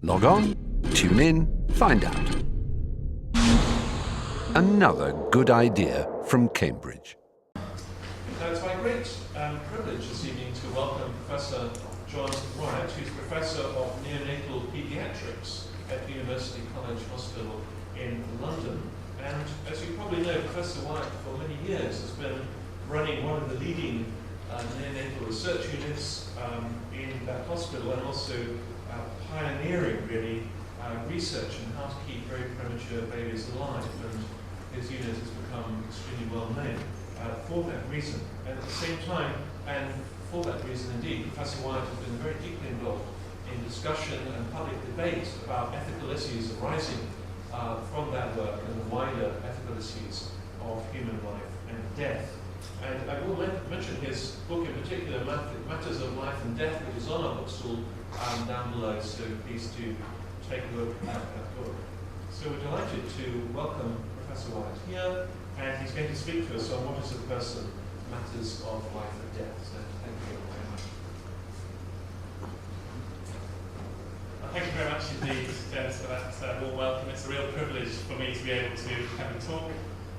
Log on, tune in, find out. Another good idea from Cambridge. It's my great privilege this evening to welcome Professor John Wyatt, who's Professor of Neonatal Pediatrics at University College Hospital in London. And as you probably know, Professor Wyatt for many years has been running one of the leading neonatal research units in that hospital, and also pioneering really research on how to keep very premature babies alive. And his unit has become extremely well known for that reason. And at the same time, and for that reason indeed, Professor Wyatt has been very deeply involved in discussion and public debate about ethical issues arising from that work and the wider ethical issues of human life and death. And I will mention his book in particular, Matters of Life and Death, which is on our bookstall down below, so please do take a look at that book. So we're delighted to welcome Professor Wyatt here, and he's going to speak to us on what is a person, matters of life and death. So thank you very much. Well, thank you very much indeed, Dennis, for that warm welcome. It's a real privilege for me to be able to come and talk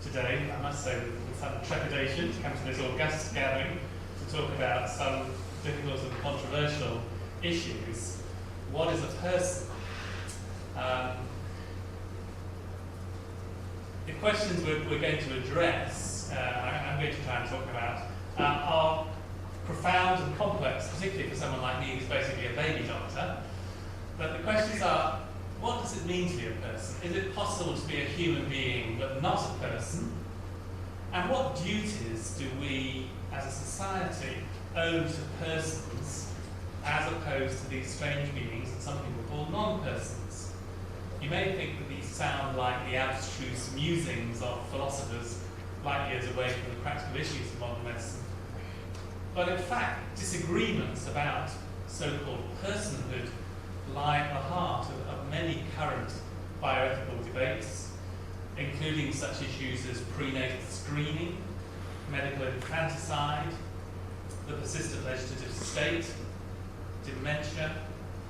today, I must say, with some trepidation, to come to this august gathering to talk about some difficult and controversial issues. What is a person? The questions we're going to address, I'm going to try and talk about, are profound and complex, particularly for someone like me who's basically a baby doctor. But the questions are, what does it mean to be a person? Is it possible to be a human being but not a person? And what duties do we, as a society, owe to persons as opposed to these strange beings that some people call non-persons? You may think that these sound like the abstruse musings of philosophers light years away from the practical issues of modern medicine. But in fact, disagreements about so-called personhood lie at the heart of many current bioethical debates, including such issues as prenatal screening, medical infanticide, the persistent vegetative state, dementia,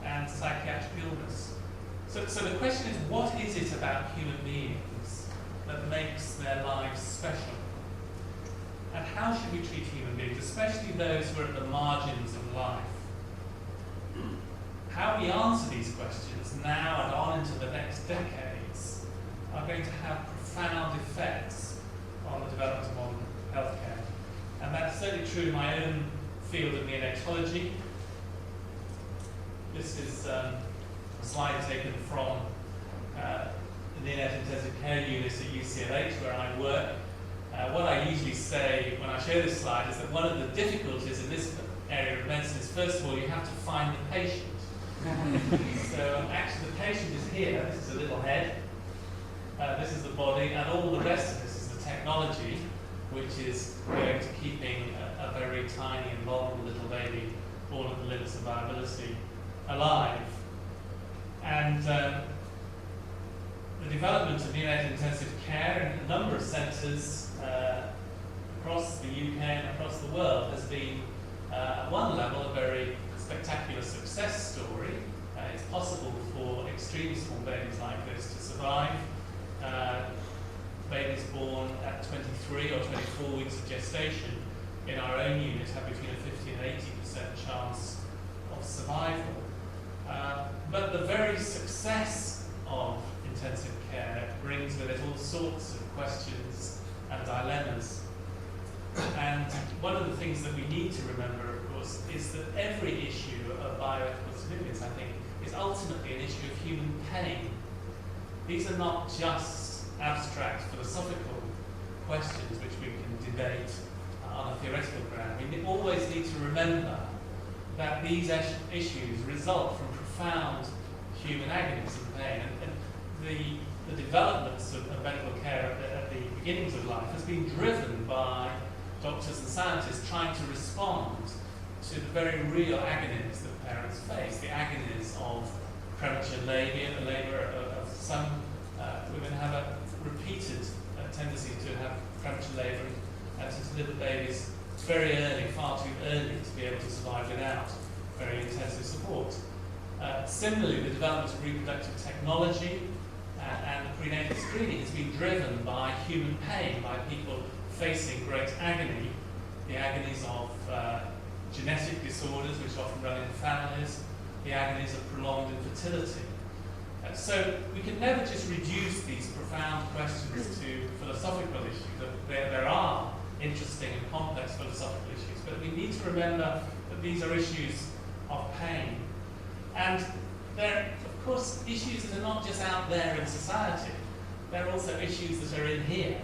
and psychiatric illness. So the question is, what is it about human beings that makes their lives special? And how should we treat human beings, especially those who are at the margins of life? How we answer these questions now and on into the next decades are going to have profound effects on the development of modern healthcare. And that's certainly true in my own field of neonatology. This is a slide taken from the neonatal intensive care unit at UCLH where I work. What I usually say when I show this slide is that one of the difficulties in this area of medicine is, first of all, you have to find the patient. So actually the patient is here. This is a little head, this is the body, and all the rest of this is the technology, which is going to keeping a very tiny and vulnerable little baby, all of the limits of viability, alive. And the development of neonatal intensive care in a number of centres across the UK and across the world has been, at one level, a very spectacular success story. It's possible for extremely small babies like this to survive. Babies born at 23 or 24 weeks of gestation in our own unit have between a 50 and 80% chance of survival. But the very success of intensive care brings with it all sorts of questions and dilemmas. And one of the things that we need to remember, of course, is that every issue of bioethical significance, I think, is ultimately an issue of human pain. These are not just abstract philosophical questions which we can debate on a theoretical ground. We always need to remember that these issues result from profound human agonies and pain. And the developments of medical care at the beginnings of life has been driven by doctors and scientists trying to respond to the very real agonies that parents face, the agonies of premature labour. The labour of some women have a repeated tendency to have premature labour and to deliver babies very early, far too early to be able to survive without very intensive support. Similarly, the development of reproductive technology and prenatal screening has been driven by human pain, by people facing great agony, the agonies of genetic disorders which often run in families, the agonies of prolonged infertility. So we can never just reduce these profound questions to philosophical issues. There are interesting and complex philosophical issues, but we need to remember that these are issues of pain. And they're, of course, issues that are not just out there in society. They're also issues that are in here,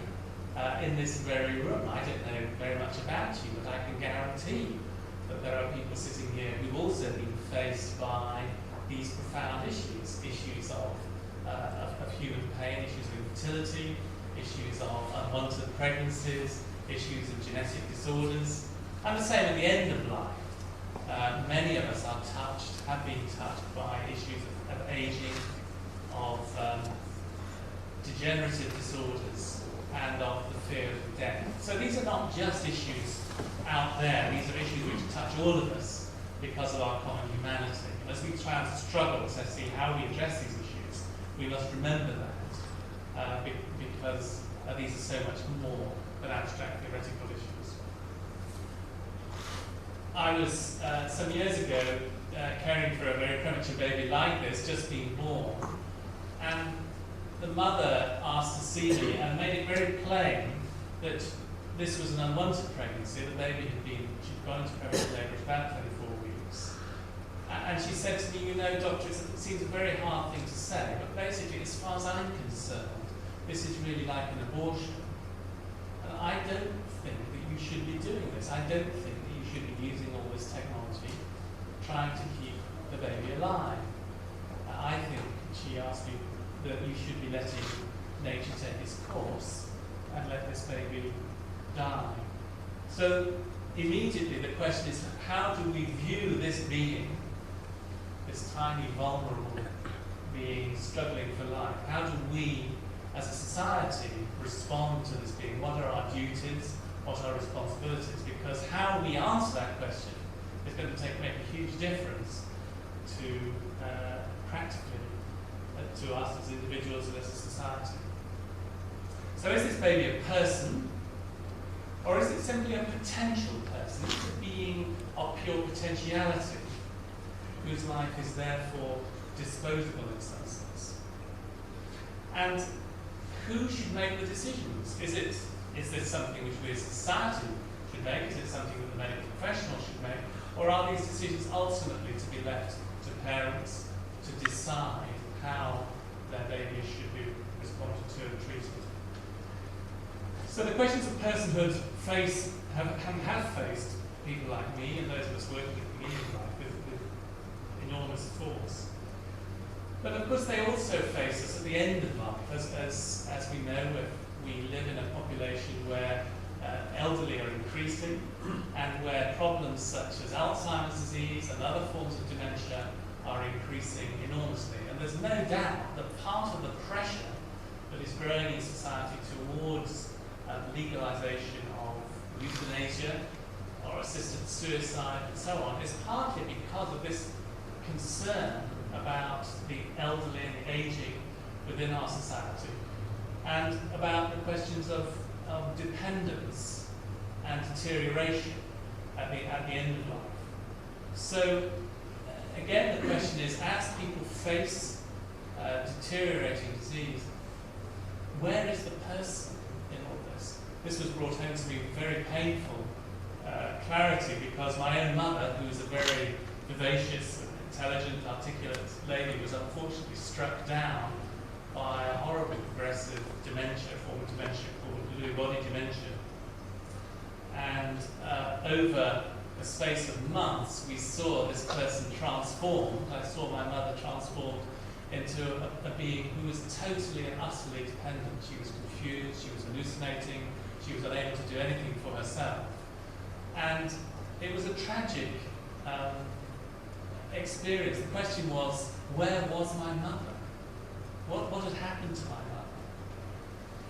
in this very room. I don't know very much about you, but I can guarantee that there are people sitting here who've also been faced by these profound issues of human pain, issues of infertility, issues of unwanted pregnancies, issues of genetic disorders, and the same at the end of life. Many of us are have been touched by issues of aging, of degenerative disorders, and of the fear of death. So these are not just issues out there, these are issues which touch all of us because of our common humanity. And as we try to struggle to see how we address these issues, we must remember that, because these are so much more than abstract theoretical issues. I was, some years ago, caring for a very premature baby like this, just being born, and the mother asked to see me and made it very plain that this was an unwanted pregnancy. The baby she'd gone into premature labour at about 24 weeks. And she said to me, you know, doctor, it seems a very hard thing to say, but basically, as far as I'm concerned, this is really like an abortion. And I don't think that you should be doing this. I don't think that you should be using all this technology trying to keep the baby alive. I think, she asked me, that you should be letting nature take its course and let this baby die. So immediately the question is, how do we view this being, this tiny, vulnerable being struggling for life? How do we, as a society, respond to this being? What are our duties? What are our responsibilities? Because how we answer that question is going to make a huge difference to practically to us as individuals and as a society. So is this baby a person, or is it simply a potential person? Is it a being of pure potentiality, whose life is therefore disposable in some sense? And who should make the decisions? Is this something which we as a society should make? Is it something that the medical professional should make? Or are these decisions ultimately to be left to parents to decide how their babies should be responded to and treated? So the questions of personhood have faced people like me and those of us working at the beginning of life with enormous force. But of course they also face us at the end of life, as we know, we live in a population where elderly are increasing and where problems such as Alzheimer's disease and other forms of dementia are increasing enormously. And there's no doubt that part of the pressure that is growing in society towards legalization of euthanasia or assisted suicide and so on is partly because of this concern about the elderly and the aging within our society, and about the questions of dependence and deterioration at the end of life. So again, the question is, as people face deteriorating disease, where is the person in all this? This was brought home to me with very painful clarity, because my own mother, who was a very vivacious, intelligent, articulate lady, was unfortunately struck down by a horrible progressive dementia, form of dementia called Lewy body dementia. And over a space of months, we saw this person transformed. I saw my mother transformed into a being who was totally and utterly dependent. She was confused, she was hallucinating, she was unable to do anything for herself. And it was a tragic experience. The question was, where was my mother? What had happened to my mother?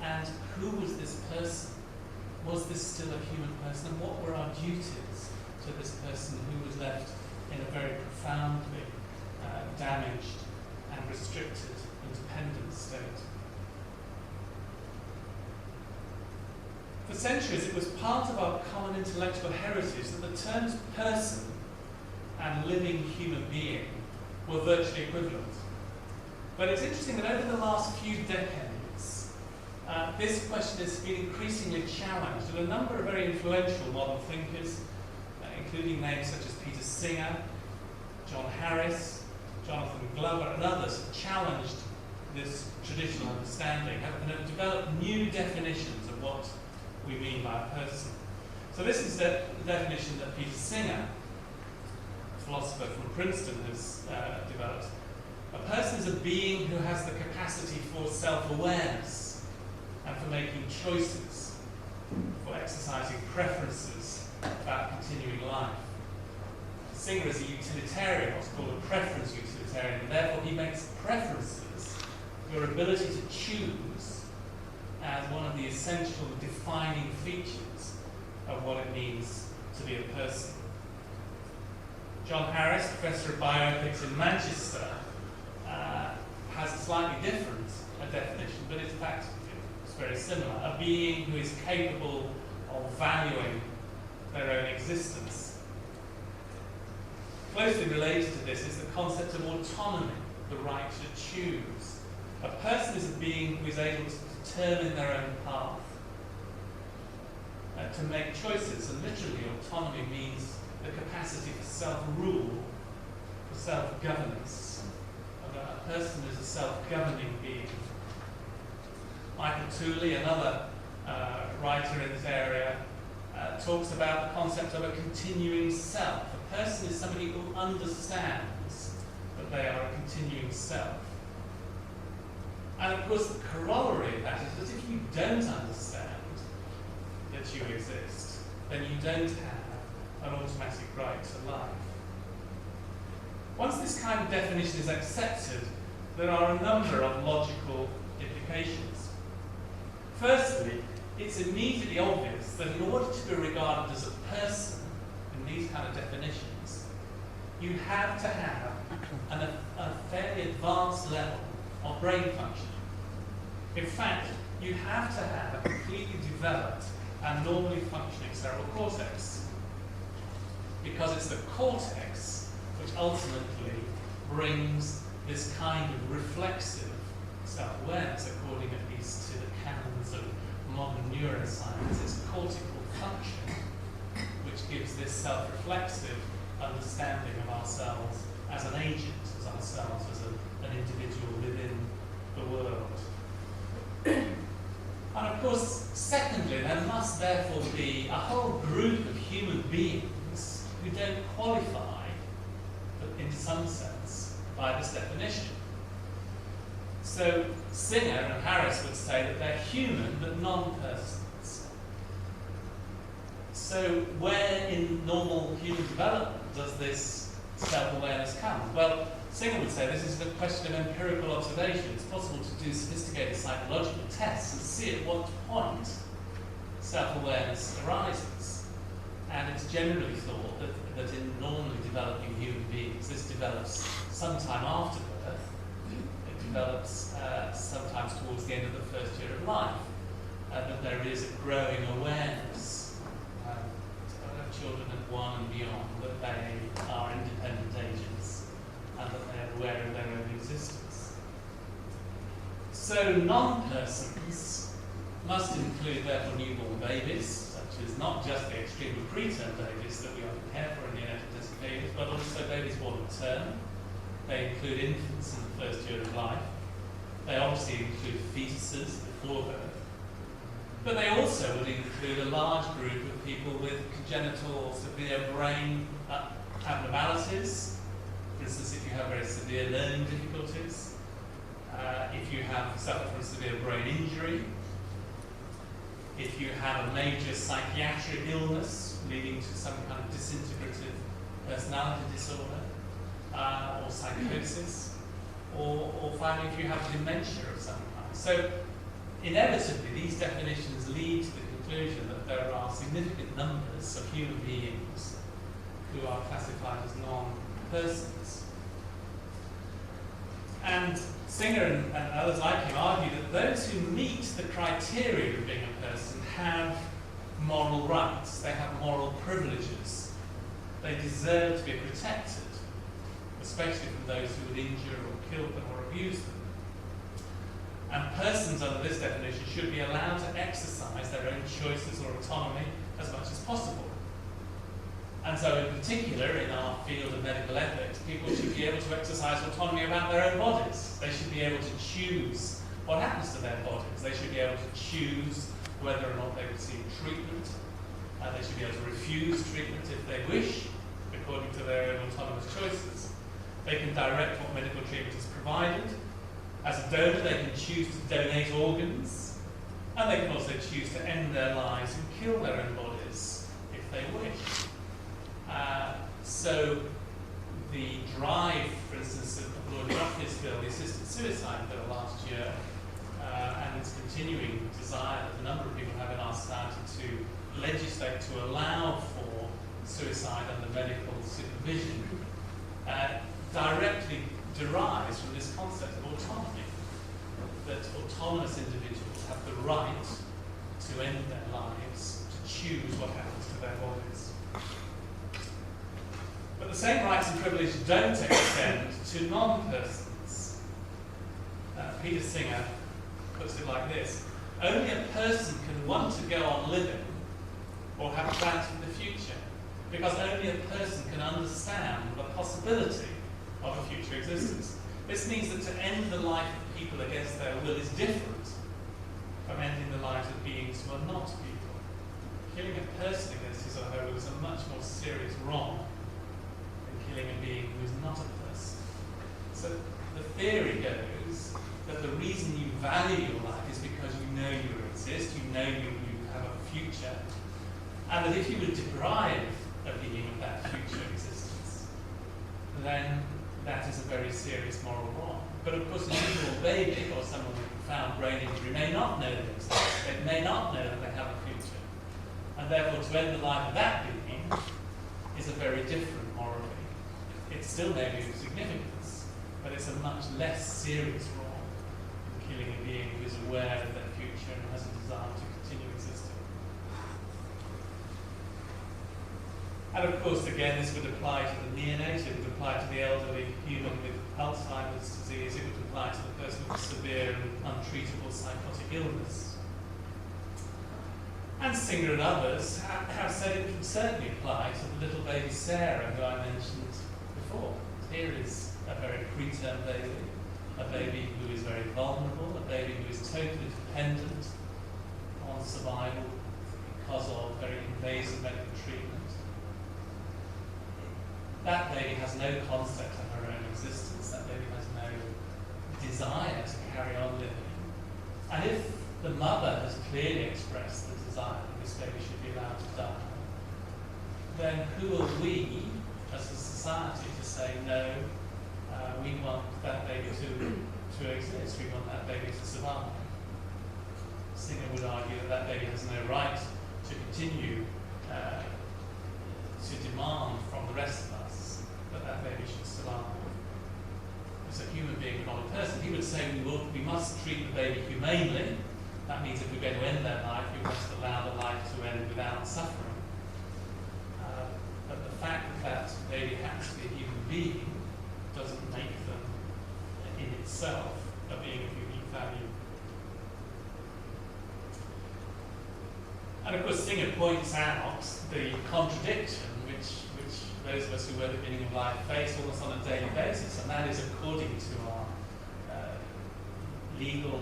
And who was this person? Was this still a human person? And what were our duties to this person who was left in a very profoundly damaged and restricted and dependent state. For centuries, it was part of our common intellectual heritage that the terms person and living human being were virtually equivalent. But it's interesting that over the last few decades, this question has been increasingly challenged, and a number of very influential modern thinkers, including names such as Peter Singer, John Harris, Jonathan Glover, and others, have challenged this traditional understanding and have developed new definitions of what we mean by a person. So this is the definition that Peter Singer, a philosopher from Princeton, has developed. A person is a being who has the capacity for self-awareness and for making choices, for exercising preferences about continuing life. Singer is a utilitarian, what's called a preference utilitarian, and therefore he makes preferences, your ability to choose, as one of the essential defining features of what it means to be a person. John Harris, Professor of Bioethics in Manchester, has a slightly different definition, but in fact it's very similar. A being who is capable of valuing their own existence. Closely related to this is the concept of autonomy, the right to choose. A person is a being who is able to determine their own path, to make choices, and literally autonomy means the capacity for self-rule, for self-governance. A person is a self-governing being. Michael Tooley, another writer in this area, talks about the concept of a continuing self. A person is somebody who understands that they are a continuing self. And of course, the corollary of that is that if you don't understand that you exist, then you don't have an automatic right to life. Once this kind of definition is accepted, there are a number of logical implications. Firstly, it's immediately obvious that in order to be regarded as a person in these kind of definitions, you have to have a fairly advanced level of brain function. In fact, you have to have a completely developed and normally functioning cerebral cortex, because it's the cortex which ultimately brings this kind of reflexive self-awareness, according at least to the canons of modern neuroscience. It's cortical function which gives this self-reflexive understanding of ourselves as an agent, as ourselves as an individual within the world. And of course, secondly, there must therefore be a whole group of human beings who don't qualify, in some sense, by this definition. So Singer and Harris would say that they're human but non-persons. So where in normal human development does this self-awareness come? Well, Singer would say this is a question of empirical observation. It's possible to do sophisticated psychological tests and see at what point self-awareness arises. And it's generally thought that in normally developing human beings, this develops sometime after birth. It develops sometimes towards the end of the first year of life. That there is a growing awareness of children at 1 and beyond that they are independent agents and that they are aware of their own existence. So non-persons must include therefore newborn babies, such as not just the extremely preterm babies that we often care for in neonatal babies, but also babies born at term. They include infants in the first year of life. They obviously include fetuses before birth. But they also would include a large group of people with congenital or severe brain abnormalities. For instance, if you have very severe learning difficulties, if you have suffered from severe brain injury, if you have a major psychiatric illness leading to some kind of disintegrative personality disorder, or psychosis, or finally if you have dementia of some kind. So inevitably these definitions lead to the conclusion that there are significant numbers of human beings who are classified as non-persons. And Singer and others like him argue that those who meet the criteria of being a person have moral rights, they have moral privileges, they deserve to be protected, especially from those who would injure or kill them or abuse them. And persons under this definition should be allowed to exercise their own choices or autonomy as much as possible. And so in particular, in our field of medical ethics, people should be able to exercise autonomy about their own bodies. They should be able to choose what happens to their bodies. They should be able to choose whether or not they receive treatment. They should be able to refuse treatment if they wish, according to their own autonomous choices. They can direct what medical treatment is provided. As a donor, they can choose to donate organs, and they can also choose to end their lives and kill their own bodies if they wish. So the drive, for instance, of Lord Duffy's bill, the assisted suicide bill last year, and its continuing desire that a number of people have in our society to legislate to allow for suicide under medical supervision, directly derives from this concept of autonomy, that autonomous individuals have the right to end their lives, to choose what happens to their bodies. But the same rights and privileges don't extend to non-persons. Peter Singer puts it like this: only a person can want to go on living or have plans for the future, because only a person can understand the possibility of a future existence. This means that to end the life of people against their will is different from ending the lives of beings who are not people. Killing a person against his or her will is a much more serious wrong than killing a being who is not a person. So the theory goes that the reason you value your life is because you know you exist, you know you have a future, and that if you were deprived a being of that future existence, then that is a very serious moral wrong. But of course, a newborn baby or someone with profound brain injury may not know they exist. They may not know that they have a future. And therefore, to end the life of that being is a very different morally. It still may be of significance, but it's a much less serious wrong than killing a being who is aware of their future and has a desire to continue existing. And of course, again, this would apply to the neonate, it would apply to the elderly human with Alzheimer's disease, it would apply to the person with severe and untreatable psychotic illness. And Singer and others have said it would certainly apply to the little baby Sarah, who I mentioned before. Here is a very preterm a baby who is very vulnerable, a baby who is totally dependent on survival because of very invasive medical treatment. That baby has no concept of her own existence. That baby has no desire to carry on living. And if the mother has clearly expressed the desire that this baby should be allowed to die, then who are we as a society to say, no, we want that baby to exist, we want that baby to survive? Singer would argue that that baby has no right to continue to demand from the rest of us that baby should survive. As a human being, not a person, he would say we must treat the baby humanely. That means if we're going to end their life, we must allow the life to end without suffering. But the fact that that baby happens to be a human being doesn't make them, in itself, a being of unique value. And of course, Singer points out the contradiction which those of us who work at the beginning of life face almost on a daily basis, and that is according to our legal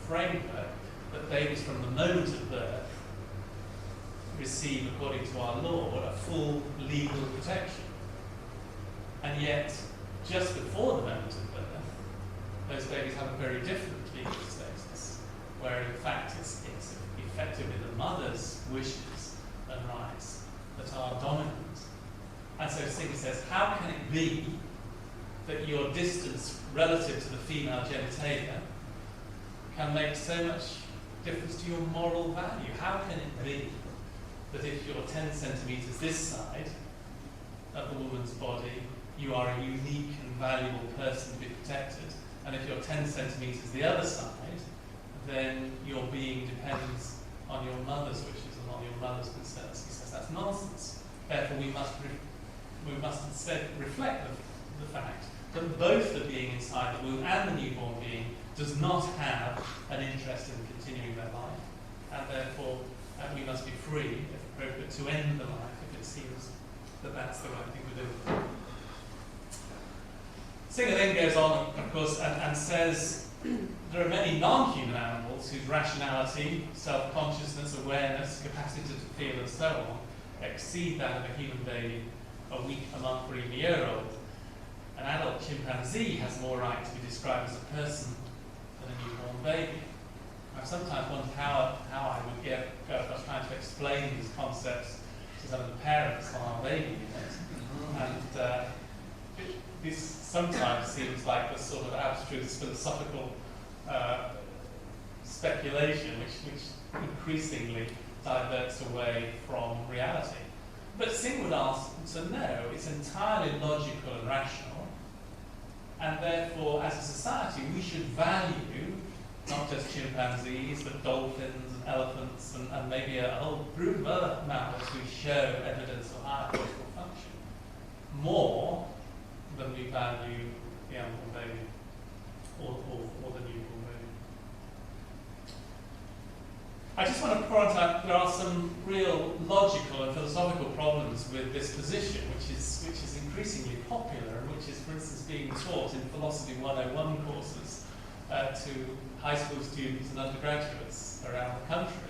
framework, that babies from the moment of birth receive, according to our law, a full legal protection. And yet, just before the moment of birth, those babies have a very different legal status, where in fact it's effectively the mother's wishes and rights that are dominant. And so Singer says, how can it be that your distance relative to the female genitalia can make so much difference to your moral value? How can it be that if you're 10 centimetres this side of the woman's body you are a unique and valuable person to be protected. And if you're 10 centimetres the other side, then your being depends on your mother's wishes and on your mother's concerns. He says that's nonsense. Therefore, we must instead reflect the fact that both the being inside the womb and the newborn being does not have an interest in continuing their life, and therefore we must be free, if appropriate, to end the life if it seems that that's the right thing to do. Singer then goes on, of course, and says there are many non-human animals whose rationality, self-consciousness, awareness, capacity to feel, and so on, exceed that of a human baby, a week, a month, or even a year-old. An adult chimpanzee has more right to be described as a person than a newborn baby. I've sometimes wondered how I would go if I was trying to explain these concepts to some of the parents on our baby unit. And this sometimes seems like the sort of abstruse philosophical speculation which increasingly diverts away from reality. But Singh would answer no, it's entirely logical and rational, and therefore as a society we should value not just chimpanzees but dolphins and elephants and maybe a whole group of other mammals who show evidence of higher cortical function more than we value the unborn baby or the newborn baby. I just want to point out there are some real logical and philosophical problems with this position, which is increasingly popular and which is, for instance, being taught in Philosophy 101 courses to high school students and undergraduates around the country.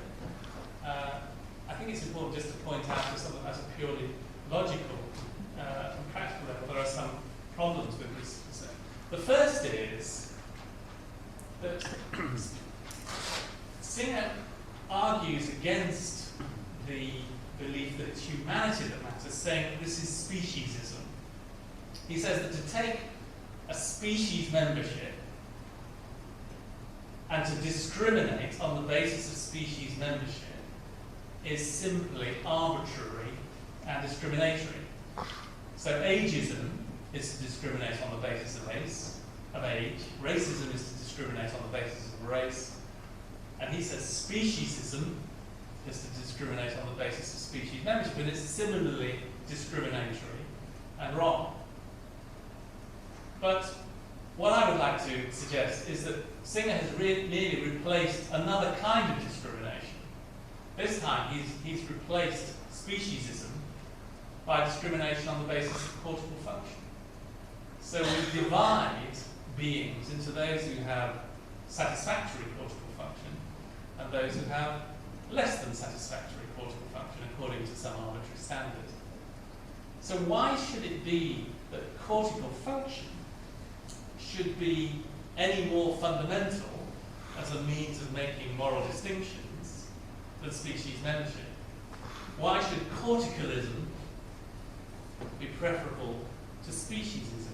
I think it's important just to point out as a purely logical and practical level, there are some problems with this. The first is that Singer argues against the belief that it's humanity that matters, saying that this is speciesism. He says that to take a species membership and to discriminate on the basis of species membership is simply arbitrary and discriminatory. So ageism is to discriminate on the basis of age. Racism is to discriminate on the basis of race. And he says speciesism is to discriminate on the basis of species membership, but it's similarly discriminatory and wrong. But what I would like to suggest is that Singer has merely replaced another kind of discrimination. This time he's replaced speciesism by discrimination on the basis of cortical function. So we divide beings into those who have satisfactory cortical function and those who have less than satisfactory cortical function according to some arbitrary standard. So why should it be that cortical function should be any more fundamental as a means of making moral distinctions than species membership? Why should corticalism be preferable to speciesism?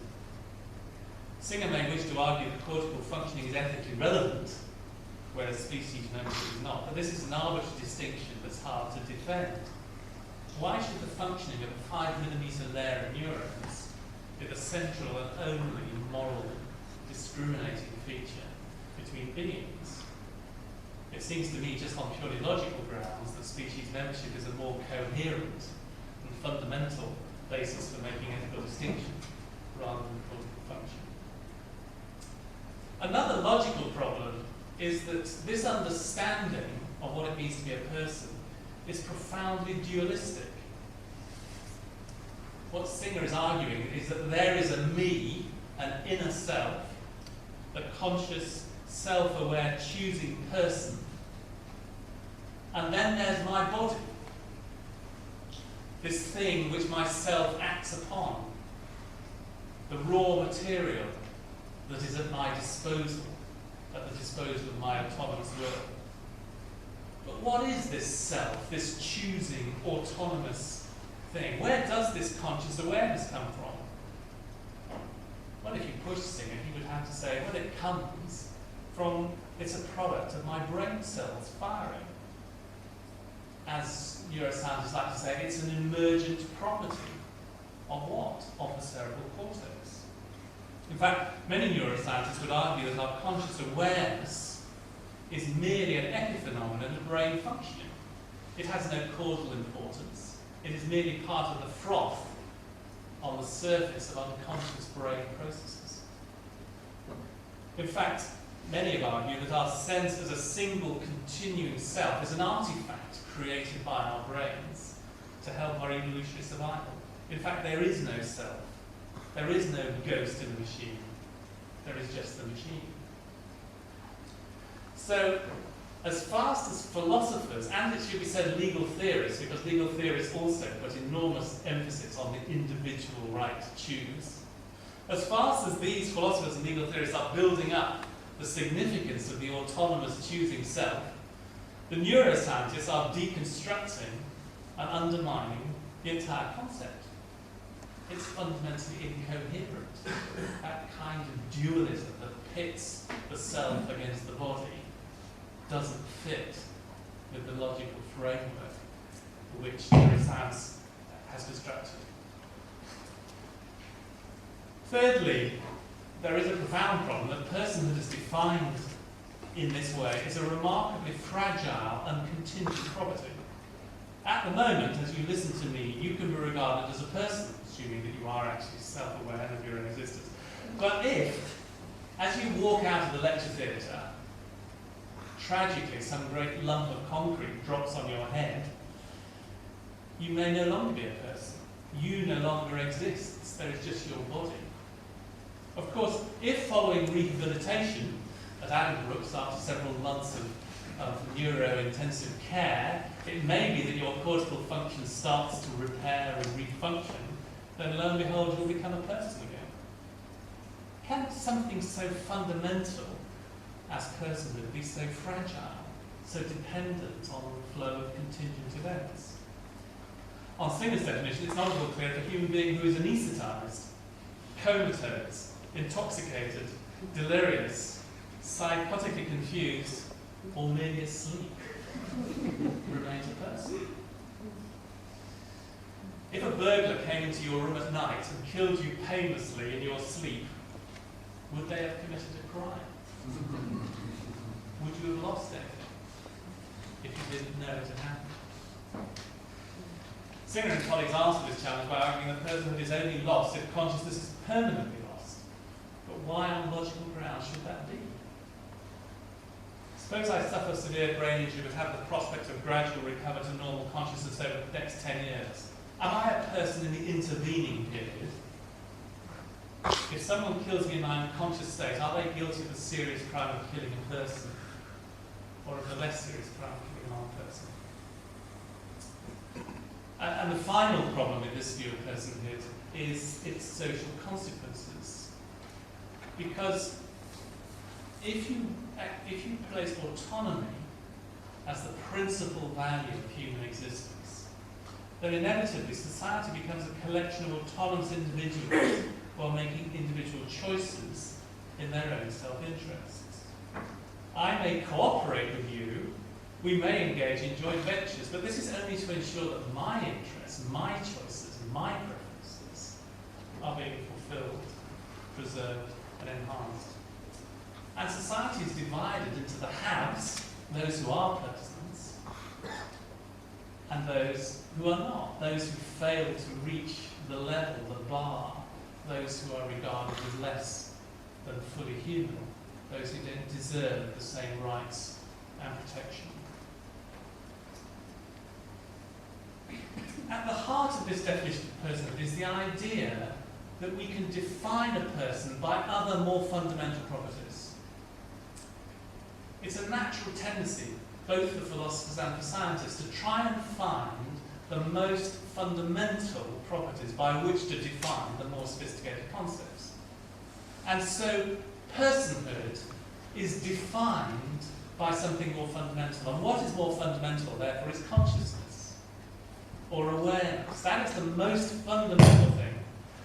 Singer may wish to argue that cortical functioning is ethically relevant, whereas species membership is not. But this is an arbitrary distinction that's hard to defend. Why should the functioning of a 5mm layer of neurons be the central and only moral discriminating feature between beings? It seems to me, just on purely logical grounds, that species membership is a more coherent and fundamental basis for making ethical distinction rather than cortical function. Another logical problem is that this understanding of what it means to be a person is profoundly dualistic. What Singer is arguing is that there is a me, an inner self, a conscious, self-aware, choosing person, and then there's my body, this thing which my self acts upon, the raw material that is at my disposal, at the disposal of my autonomous will. But what is this self, this choosing, autonomous thing? Where does this conscious awareness come from? Well, if you push Singer, he would have to say, well, it comes from, it's a product of my brain cells firing. As neuroscientists like to say, it's an emergent property Of what? Of the cerebral cortex. In fact, many neuroscientists would argue that our conscious awareness is merely an epiphenomenon of brain functioning. It has no causal importance. It is merely part of the froth on the surface of unconscious brain processes. In fact, many have argued that our sense as a single continuing self is an artifact created by our brains to help our evolutionary survival. In fact, there is no self. There is no ghost in the machine. There is just the machine. So, as fast as philosophers, and it should be said legal theorists, because legal theorists also put enormous emphasis on the individual right to choose, as fast as these philosophers and legal theorists are building up the significance of the autonomous choosing self, the neuroscientists are deconstructing and undermining the entire concept. It's fundamentally incoherent. That kind of dualism that pits the self against the body doesn't fit with the logical framework which neuroscience has constructed. Thirdly, there is a profound problem that personhood as defined in this way is a remarkably fragile and contingent property. At the moment, as you listen to me, you can be regarded as a person, assuming that you are actually self-aware of your own existence. But if, as you walk out of the lecture theatre, tragically some great lump of concrete drops on your head, you may no longer be a person. You no longer exist. There is just your body. Of course, if following rehabilitation at Addenbrooke's after several months of neuro-intensive care, it may be that your cortical function starts to repair and refunction, then lo and behold, you'll become a person again. Can something so fundamental as personhood be so fragile, so dependent on the flow of contingent events? On Singer's definition, it's not at all clear if a human being who is anaesthetised, comatose, intoxicated, delirious, psychotically confused, or merely asleep remains a person. If a burglar came into your room at night and killed you painlessly in your sleep, would they have committed a crime? Would you have lost anything if you didn't know it had happened? Singer and colleagues answer this challenge by arguing that personhood is only lost if consciousness is permanently lost. But why on logical grounds should that be? Suppose I suffer severe brain injury but have the prospect of gradual recovery to normal consciousness over the next 10 years. Am I a person in the intervening period? If someone kills me in my unconscious state, are they guilty of the serious crime of killing a person? Or of the less serious crime of killing a non-person? And the final problem with this view of personhood is its social consequences. Because if you place autonomy as the principal value of human existence, then inevitably society becomes a collection of autonomous individuals while making individual choices in their own self-interests. I may cooperate with you, we may engage in joint ventures, but this is only to ensure that my interests, my choices, my preferences are being fulfilled, preserved, and enhanced. And society is divided into the haves, those who are persons, and those who are not, those who fail to reach the level, the bar, those who are regarded as less than fully human, those who don't deserve the same rights and protection. At the heart of this definition of personhood is the idea that we can define a person by other more fundamental properties. It's a natural tendency, both for philosophers and for scientists, to try and find the most fundamental properties by which to define the more sophisticated concepts. And so personhood is defined by something more fundamental. And what is more fundamental, therefore, is consciousness or awareness. That is the most fundamental thing,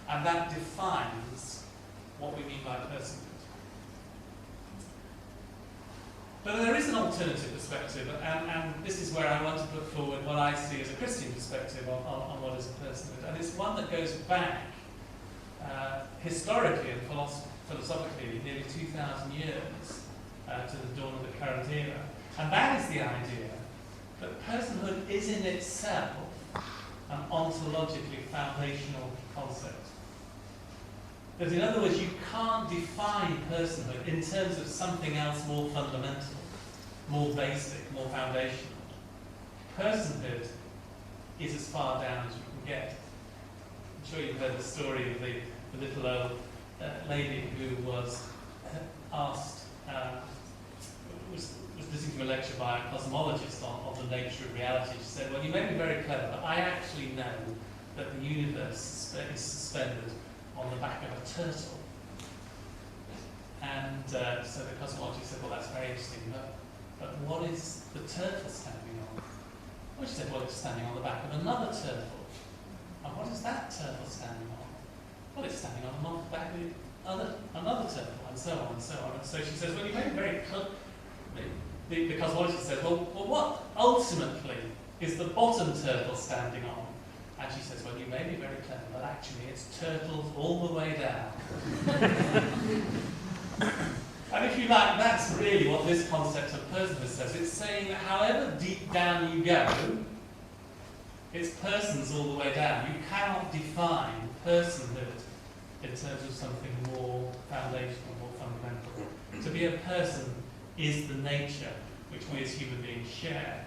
and that defines what we mean by personhood. But there is an alternative perspective, and this is where I want to put forward what I see as a Christian perspective on what is personhood. And it's one that goes back historically and philosophically nearly 2,000 years to the dawn of the current era. And that is the idea that personhood is in itself an ontologically foundational concept. That in other words, you can't define personhood in terms of something else more fundamental, more basic, more foundational. Personhood is as far down as you can get. I'm sure you've heard the story of the little old lady who was asked, was listening to a lecture by a cosmologist on the nature of reality. She said, well, you may be very clever, but I actually know that the universe is suspended on the back of a turtle. And so the cosmologist said, well, that's very interesting, but what is the turtle standing on? Well, she said, well, it's standing on the back of another turtle. And what is that turtle standing on? Well, it's standing on the back of another turtle, and so on and so on. And so she says, well, you may be very clever. The cosmologist says, well, what ultimately is the bottom turtle standing on? And she says, well, you may be very clever, but actually it's turtles all the way down. And if you like, that's really what this concept of personhood says. It's saying that however deep down you go, it's persons all the way down. You cannot define personhood in terms of something more foundational, more fundamental. To be a person is the nature which we as human beings share.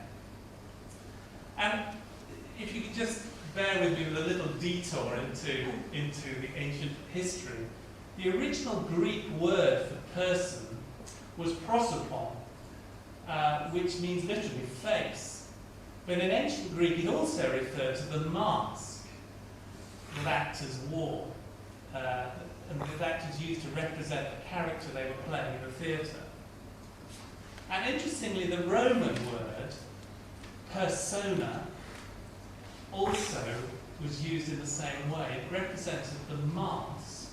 And if you could just bear with me with a little detour into the ancient history. The original Greek word for person was prosopon, which means literally face. But in ancient Greek it also referred to the mask that actors wore, and that actors used to represent the character they were playing in the theatre. And interestingly, the Roman word persona also was used in the same way. It represented the mask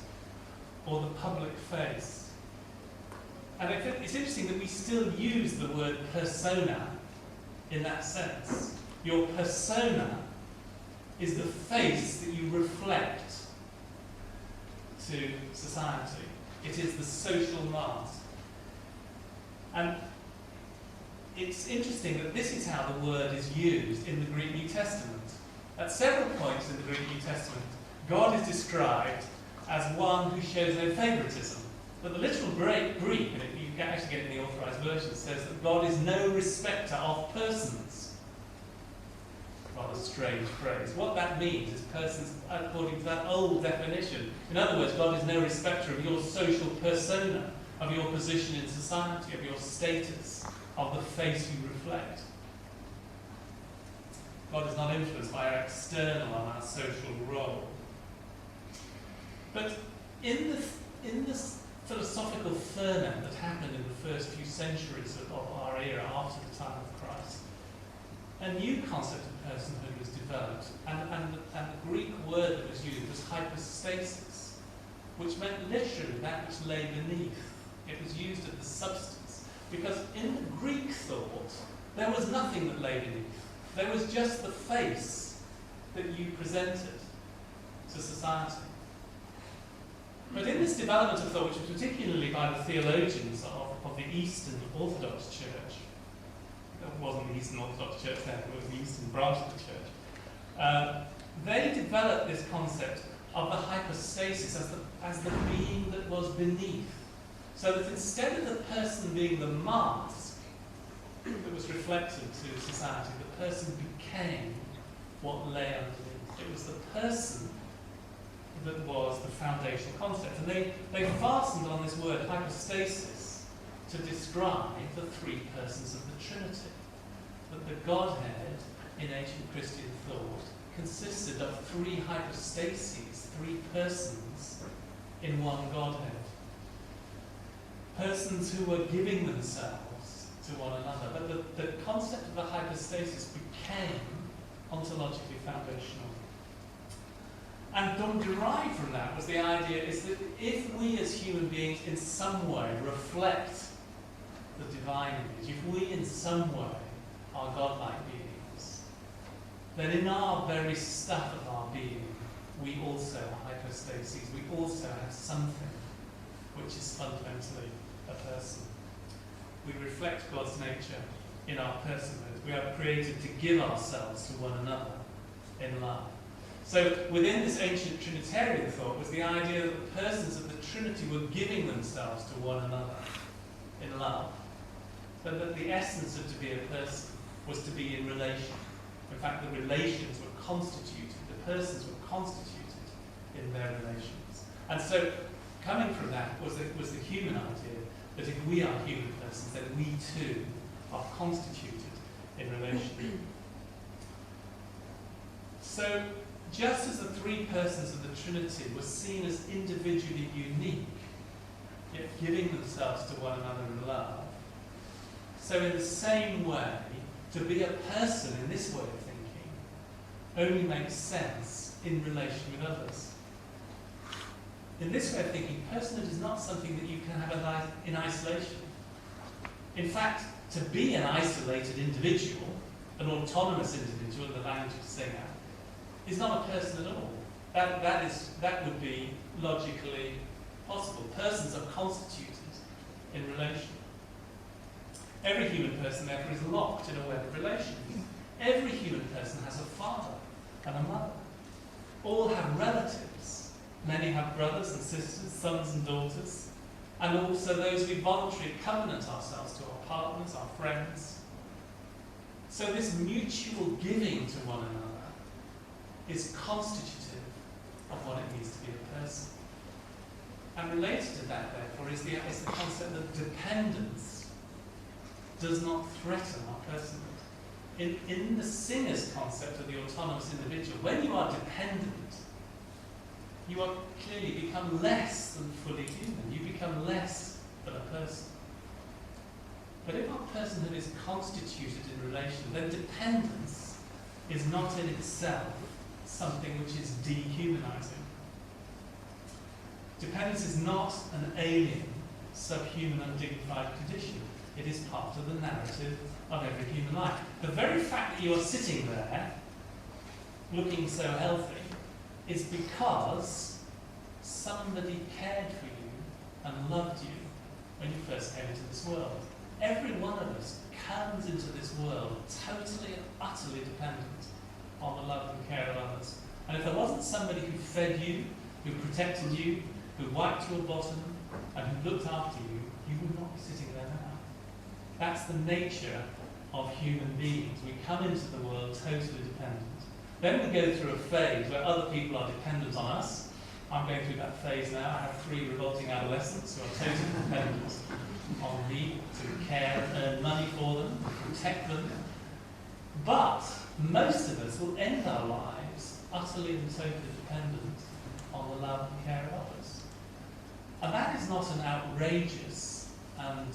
or the public face. And it's interesting that we still use the word persona in that sense. Your persona is the face that you reflect to society. It is the social mask. And it's interesting that this is how the word is used in the Greek New Testament. At several points in the Greek New Testament, God is described as one who shows no favoritism. But the literal Greek, and you can actually get it in the Authorized Version, says that God is no respecter of persons. Rather strange phrase. What that means is persons according to that old definition. In other words, God is no respecter of your social persona, of your position in society, of your status, of the face you reflect. God is not influenced by our external and our social role. But in the philosophical ferment that happened in the first few centuries of our era after the time of Christ, a new concept of personhood was developed, and the Greek word that was used was hypostasis, which meant literally that which lay beneath. It was used as the substance, because in the Greek thought, there was nothing that lay beneath. There was just the face that you presented to society. But in this development of thought, which was particularly by the theologians of the Eastern Orthodox Church, it wasn't the Eastern Orthodox Church then, it was the Eastern branch of the Church, they developed this concept of the hypostasis as the being that was beneath. So that instead of the person being the mask that was reflected to society, the person became what lay underneath. It was the person that was the foundational concept. And they fastened on this word hypostasis to describe the three persons of the Trinity. That the Godhead in ancient Christian thought consisted of three hypostases, three persons in one Godhead. Persons who were giving themselves to one another. But the concept of the hypostasis became ontologically foundational. And derived from that was the idea is that if we as human beings in some way reflect the divine image, if we in some way are godlike beings, then in our very stuff of our being, we also are hypostases. We also have something which is fundamentally a person. We reflect God's nature in our personhood. We are created to give ourselves to one another in love. So within this ancient Trinitarian thought was the idea that the persons of the Trinity were giving themselves to one another in love, but that the essence of to be a person was to be in relation. In fact, the relations were constituted, the persons were constituted in their relations. And so coming from that was the human idea that if we are human persons, then we too are constituted in relation. So just as the three persons of the Trinity were seen as individually unique, yet giving themselves to one another in love, so in the same way, to be a person in this way of thinking only makes sense in relation with others. In this way of thinking, personhood is not something that you can have in isolation. In fact, to be an isolated individual, an autonomous individual in the language of Singer, is not a person at all. That would be logically possible. Persons are constituted in relation. Every human person, therefore, is locked in a web of relations. Every human person has a father and a mother. All have relatives. Many have brothers and sisters, sons and daughters, and also those we voluntarily covenant ourselves to, our partners, our friends. So this mutual giving to one another is constitutive of what it means to be a person. And related to that, therefore, is the concept that dependence does not threaten our personhood. In the Singer's concept of the autonomous individual, when you are dependent, you are clearly become less than fully human. You become less than a person. But if our personhood is constituted in relation, then dependence is not in itself something which is dehumanizing. Dependence is not an alien, subhuman, undignified condition. It is part of the narrative of every human life. The very fact that you are sitting there, looking so healthy, is because somebody cared for you and loved you when you first came into this world. Every one of us comes into this world totally and utterly dependent on the love and care of others. And if there wasn't somebody who fed you, who protected you, who wiped your bottom, and who looked after you, you would not be sitting there now. That's the nature of human beings. We come into the world totally dependent. Then we go through a phase where other people are dependent on us. I'm going through that phase now. I have 3 revolting adolescents who are totally dependent on me to care and earn money for them, protect them. But most of us will end our lives utterly and totally dependent on the love and care of others. And that is not an outrageous and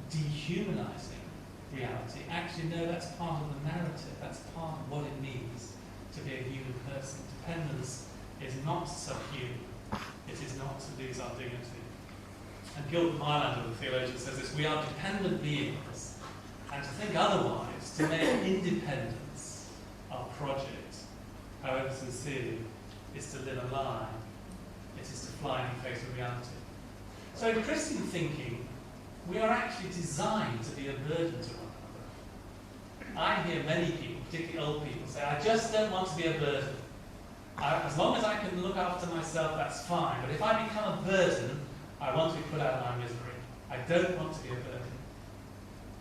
dehumanizing reality. Actually, no, that's part of the narrative. That's part of what it means to be a human person. Dependence is not subhuman. It is not to lose our dignity. And Gilbert Mylander, the theologian, says this: we are dependent beings, and to think otherwise, to make independence our project, however sincerely, is to live a lie. It is to fly in the face of reality. So in Christian thinking, we are actually designed to be a burden to one another. I hear many people, particularly old people, say, I just don't want to be a burden. As long as I can look after myself, that's fine. But if I become a burden, I want to be put out of my misery. I don't want to be a burden.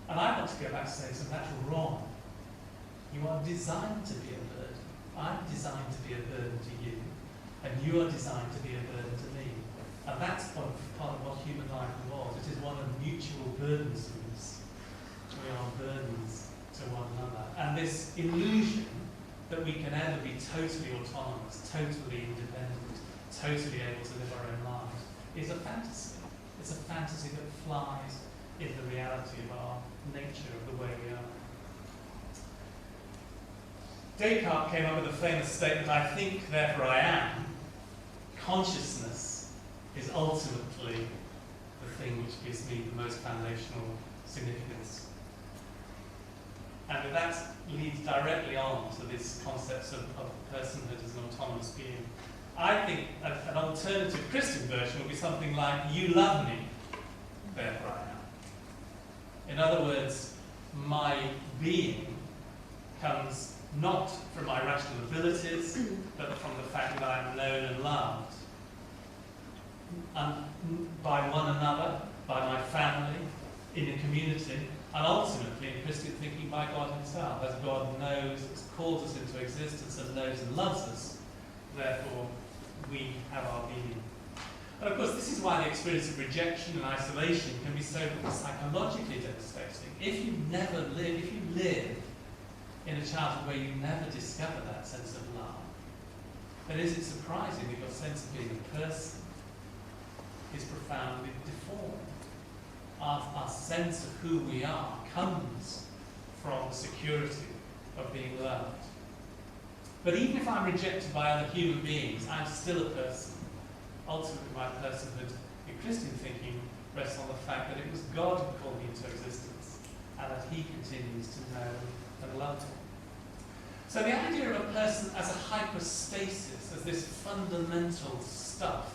And I want to go back to saying, so that's wrong. You are designed to be a burden. I'm designed to be a burden to you. And you are designed to be a burden to me. And that's part of what human life was. It is one of mutual burdensomeness. We are burdens to one another. And this illusion that we can ever be totally autonomous, totally independent, totally able to live our own lives, is a fantasy. It's a fantasy that flies in the reality of our nature, of the way we are. Descartes came up with a famous statement, I think, therefore I am. Consciousness is ultimately the the thing which gives me the most foundational significance. And that leads directly on to this concept of personhood as an autonomous being. I think an alternative Christian version would be something like, you love me, therefore I am. In other words, my being comes not from my rational abilities, but from the fact that I am known and loved by one another, by my family, in a community, and ultimately in Christian thinking by God himself. As God knows, calls us into existence and knows and loves us, therefore we have our being. And of course this is why the experience of rejection and isolation can be so psychologically devastating. If you live in a childhood where you never discover that sense of love, then is it surprising that your sense of being a person is profoundly deformed? Our sense of who we are comes from the security of being loved. But even if I'm rejected by other human beings, I'm still a person. Ultimately, my personhood in Christian thinking rests on the fact that it was God who called me into existence, and that he continues to know and love me. So the idea of a person as a hypostasis, as this fundamental stuff,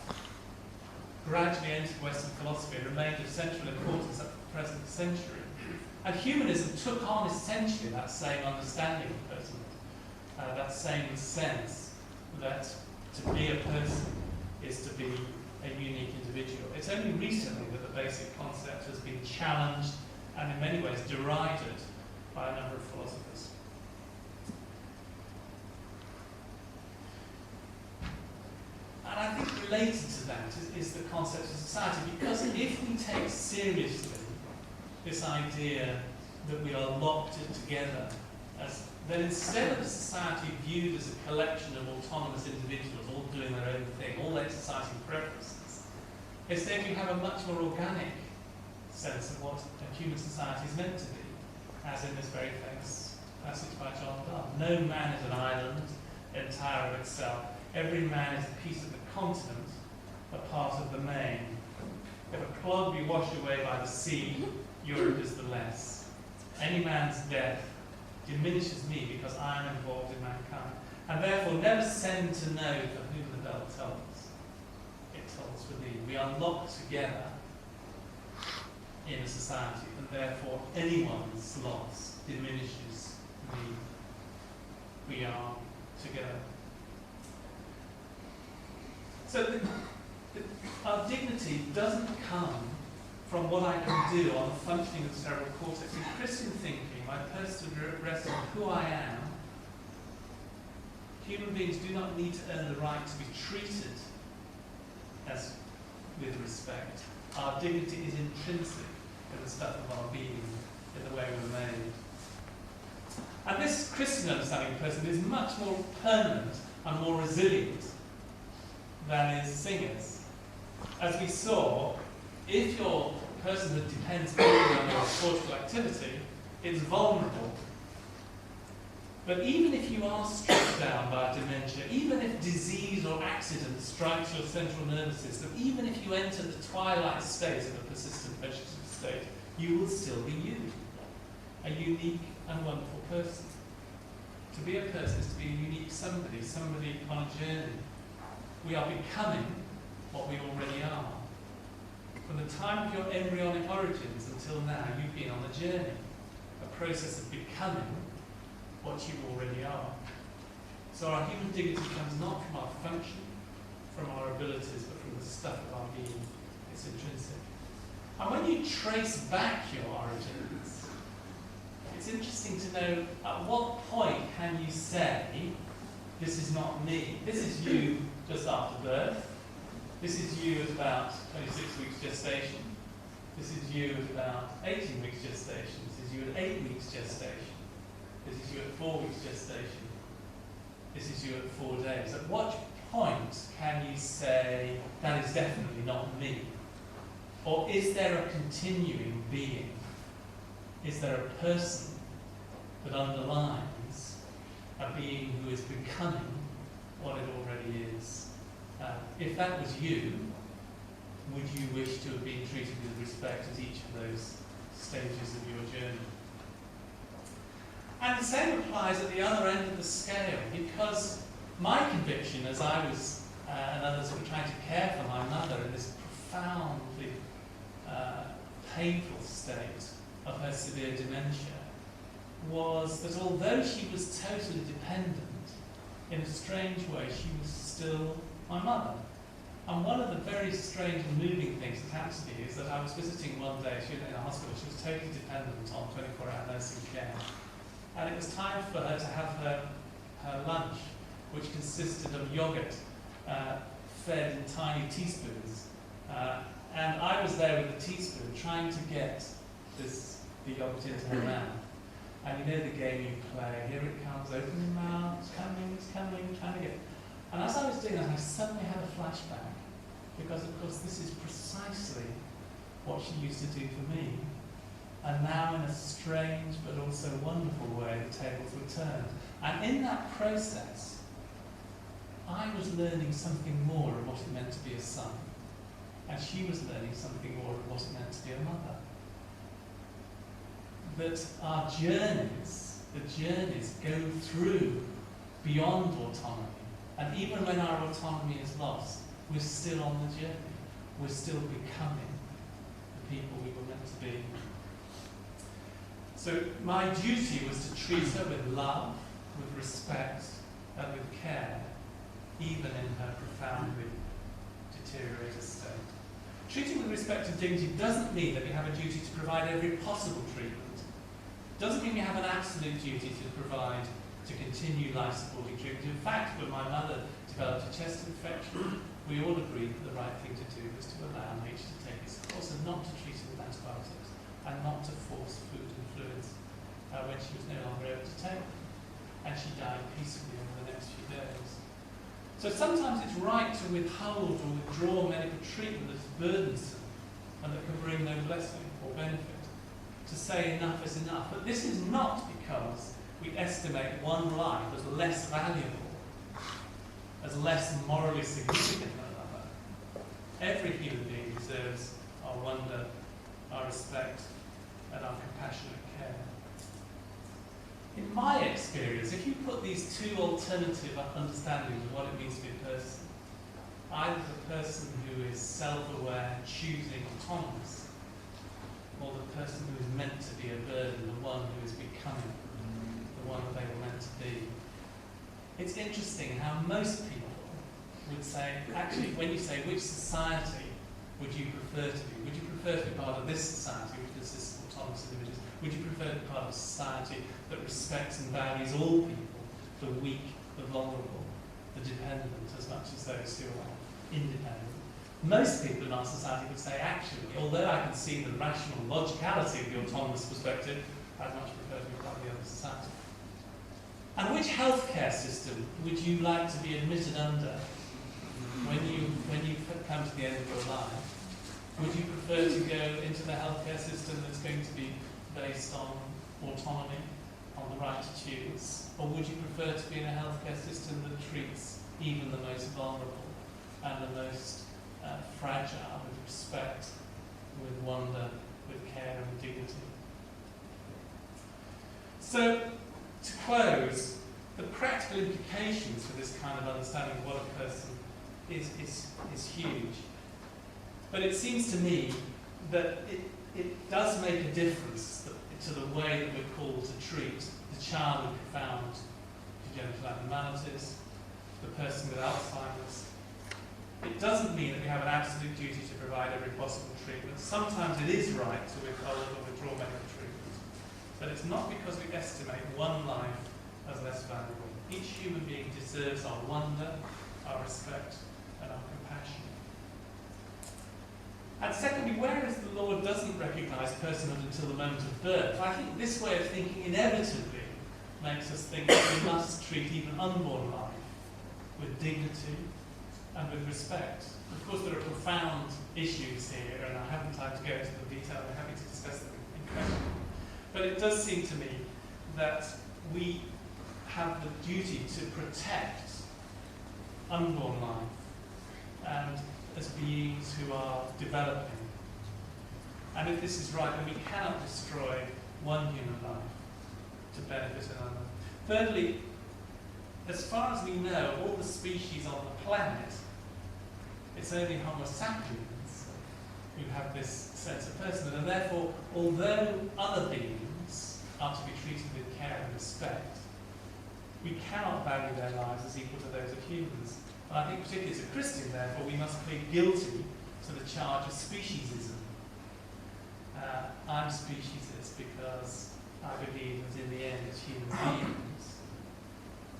gradually entered Western philosophy and remained of central importance at the present century. And humanism took on essentially that same understanding of personhood, that same sense that to be a person is to be a unique individual. It's only recently that the basic concept has been challenged and in many ways derided by a number of philosophers. And I think related to that is the concept of society, because if we take seriously this idea that we are locked together, then instead of a society viewed as a collection of autonomous individuals all doing their own thing, all exercising preferences, instead you have a much more organic sense of what a human society is meant to be, as in this very famous passage by John Donne. No man is an island, entire of itself. Every man is a piece of the continent, a part of the main. If a clod be washed away by the sea, Europe is the less. Any man's death diminishes me because I am involved in mankind. And therefore never send to know for whom the bell tolls. It tolls for thee. We are locked together in a society, and therefore anyone's loss diminishes me. We are together. So our dignity doesn't come from what I can do on the functioning of the cerebral cortex. In Christian thinking, my personhood rests on who I am. Human beings do not need to earn the right to be treated as with respect. Our dignity is intrinsic in the stuff of our being, in the way we're made. And this Christian understanding of person is much more permanent and more resilient than is Singer's. As we saw, if your personhood depends only on your cortical activity, it's vulnerable. But even if you are struck down by dementia, even if disease or accident strikes your central nervous system, even if you enter the twilight state of a persistent vegetative state, you will still be you, a unique and wonderful person. To be a person is to be a unique somebody on a journey. We are becoming what we already are. From the time of your embryonic origins until now, you've been on a journey, a process of becoming what you already are. So our human dignity comes not from our function, from our abilities, but from the stuff of our being. It's intrinsic. And when you trace back your origins, it's interesting to know at what point can you say, this is not me. This is you just after birth. This is you at about 26 weeks gestation. This is you at about 18 weeks gestation. This is you at 8 weeks gestation. This is you at 4 weeks gestation. This is you at 4 days. At what point can you say, that is definitely not me? Or is there a continuing being? Is there a person that underlines a being who is becoming what it already is? If that was you, would you wish to have been treated with respect at each of those stages of your journey? And the same applies at the other end of the scale, because my conviction, as I was and others were trying to care for my mother in this profoundly painful state of her severe dementia, was that although she was totally dependent, in a strange way she was still my mother. And one of the very strange and moving things that happened to me is that I was visiting one day, she was in a hospital, she was totally dependent on 24-hour nursing care. And it was time for her to have her lunch, which consisted of yogurt fed in tiny teaspoons. And I was there with a teaspoon trying to get the yogurt into her mouth. And you know the game you play, here it comes, open your mouth, it's coming, trying to get. And as I was doing that, I suddenly had a flashback, because of course this is precisely what she used to do for me. And now in a strange but also wonderful way, the tables were turned. And in that process, I was learning something more of what it meant to be a son. And she was learning something more of what it meant to be a mother. That our journeys, the journeys go through beyond autonomy. And even when our autonomy is lost, we're still on the journey. We're still becoming the people we were meant to be. So my duty was to treat her with love, with respect, and with care, even in her profoundly deteriorated state. Treating with respect and dignity doesn't mean that we have a duty to provide every possible treatment. Doesn't mean we have an absolute duty to provide, to continue life-supporting treatment. In fact, when my mother developed a chest infection, we all agreed that the right thing to do was to allow nature to take its course and not to treat her with antibiotics and not to force food and fluids when she was no longer able to take them. And she died peacefully over the next few days. So sometimes it's right to withhold or withdraw medical treatment that's burdensome and that can bring no blessing or benefit. To say enough is enough. But this is not because we estimate one life as less valuable, as less morally significant than another. Every human being deserves our wonder, our respect, and our compassionate care. In my experience, if you put these two alternative understandings of what it means to be a person, either the person who is self-aware, choosing, autonomous, or the person who is meant to be a burden, the one who is becoming the one that they were meant to be. It's interesting how most people would say, actually, when you say which society would you prefer to be? Would you prefer to be part of this society, which consists of autonomous individuals? Would you prefer to be part of a society that respects and values all people, the weak, the vulnerable, the dependent, as much as those who are independent? Most people in our society would say, actually, although I can see the rational logicality of the autonomous perspective, I'd much prefer to be part of the other society. And which healthcare system would you like to be admitted under when you come to the end of your life? Would you prefer to go into the healthcare system that's going to be based on autonomy, on the right to choose? Or would you prefer to be in a healthcare system that treats even the most vulnerable and the most fragile with respect, with wonder, with care and dignity? So, to close, the practical implications for this kind of understanding of what a person is huge. But it seems to me that it does make a difference to the way that we're called to treat the child with profound congenital abnormalities, the person with Alzheimer's. It doesn't mean that we have an absolute duty to provide every possible treatment. Sometimes it is right to withhold or withdraw medical treatment. But it's not because we estimate one life as less valuable. Each human being deserves our wonder, our respect, and our compassion. And secondly, whereas the law doesn't recognise personhood until the moment of birth, I think this way of thinking inevitably makes us think that we must treat even unborn life with dignity and with respect. Of course, there are profound issues here, and I haven't time to go into the detail. I'm happy to discuss them in question. But it does seem to me that we have the duty to protect unborn life and as beings who are developing. And if this is right, then we cannot destroy one human life to benefit another. Thirdly, as far as we know, all the species on the planet, it's only Homo sapiens who have this sense of personhood, and therefore, although other beings are to be treated with care and respect, we cannot value their lives as equal to those of humans. And I think particularly as a Christian, therefore, we must plead guilty to the charge of speciesism. I'm speciesist because I believe that in the end it's human beings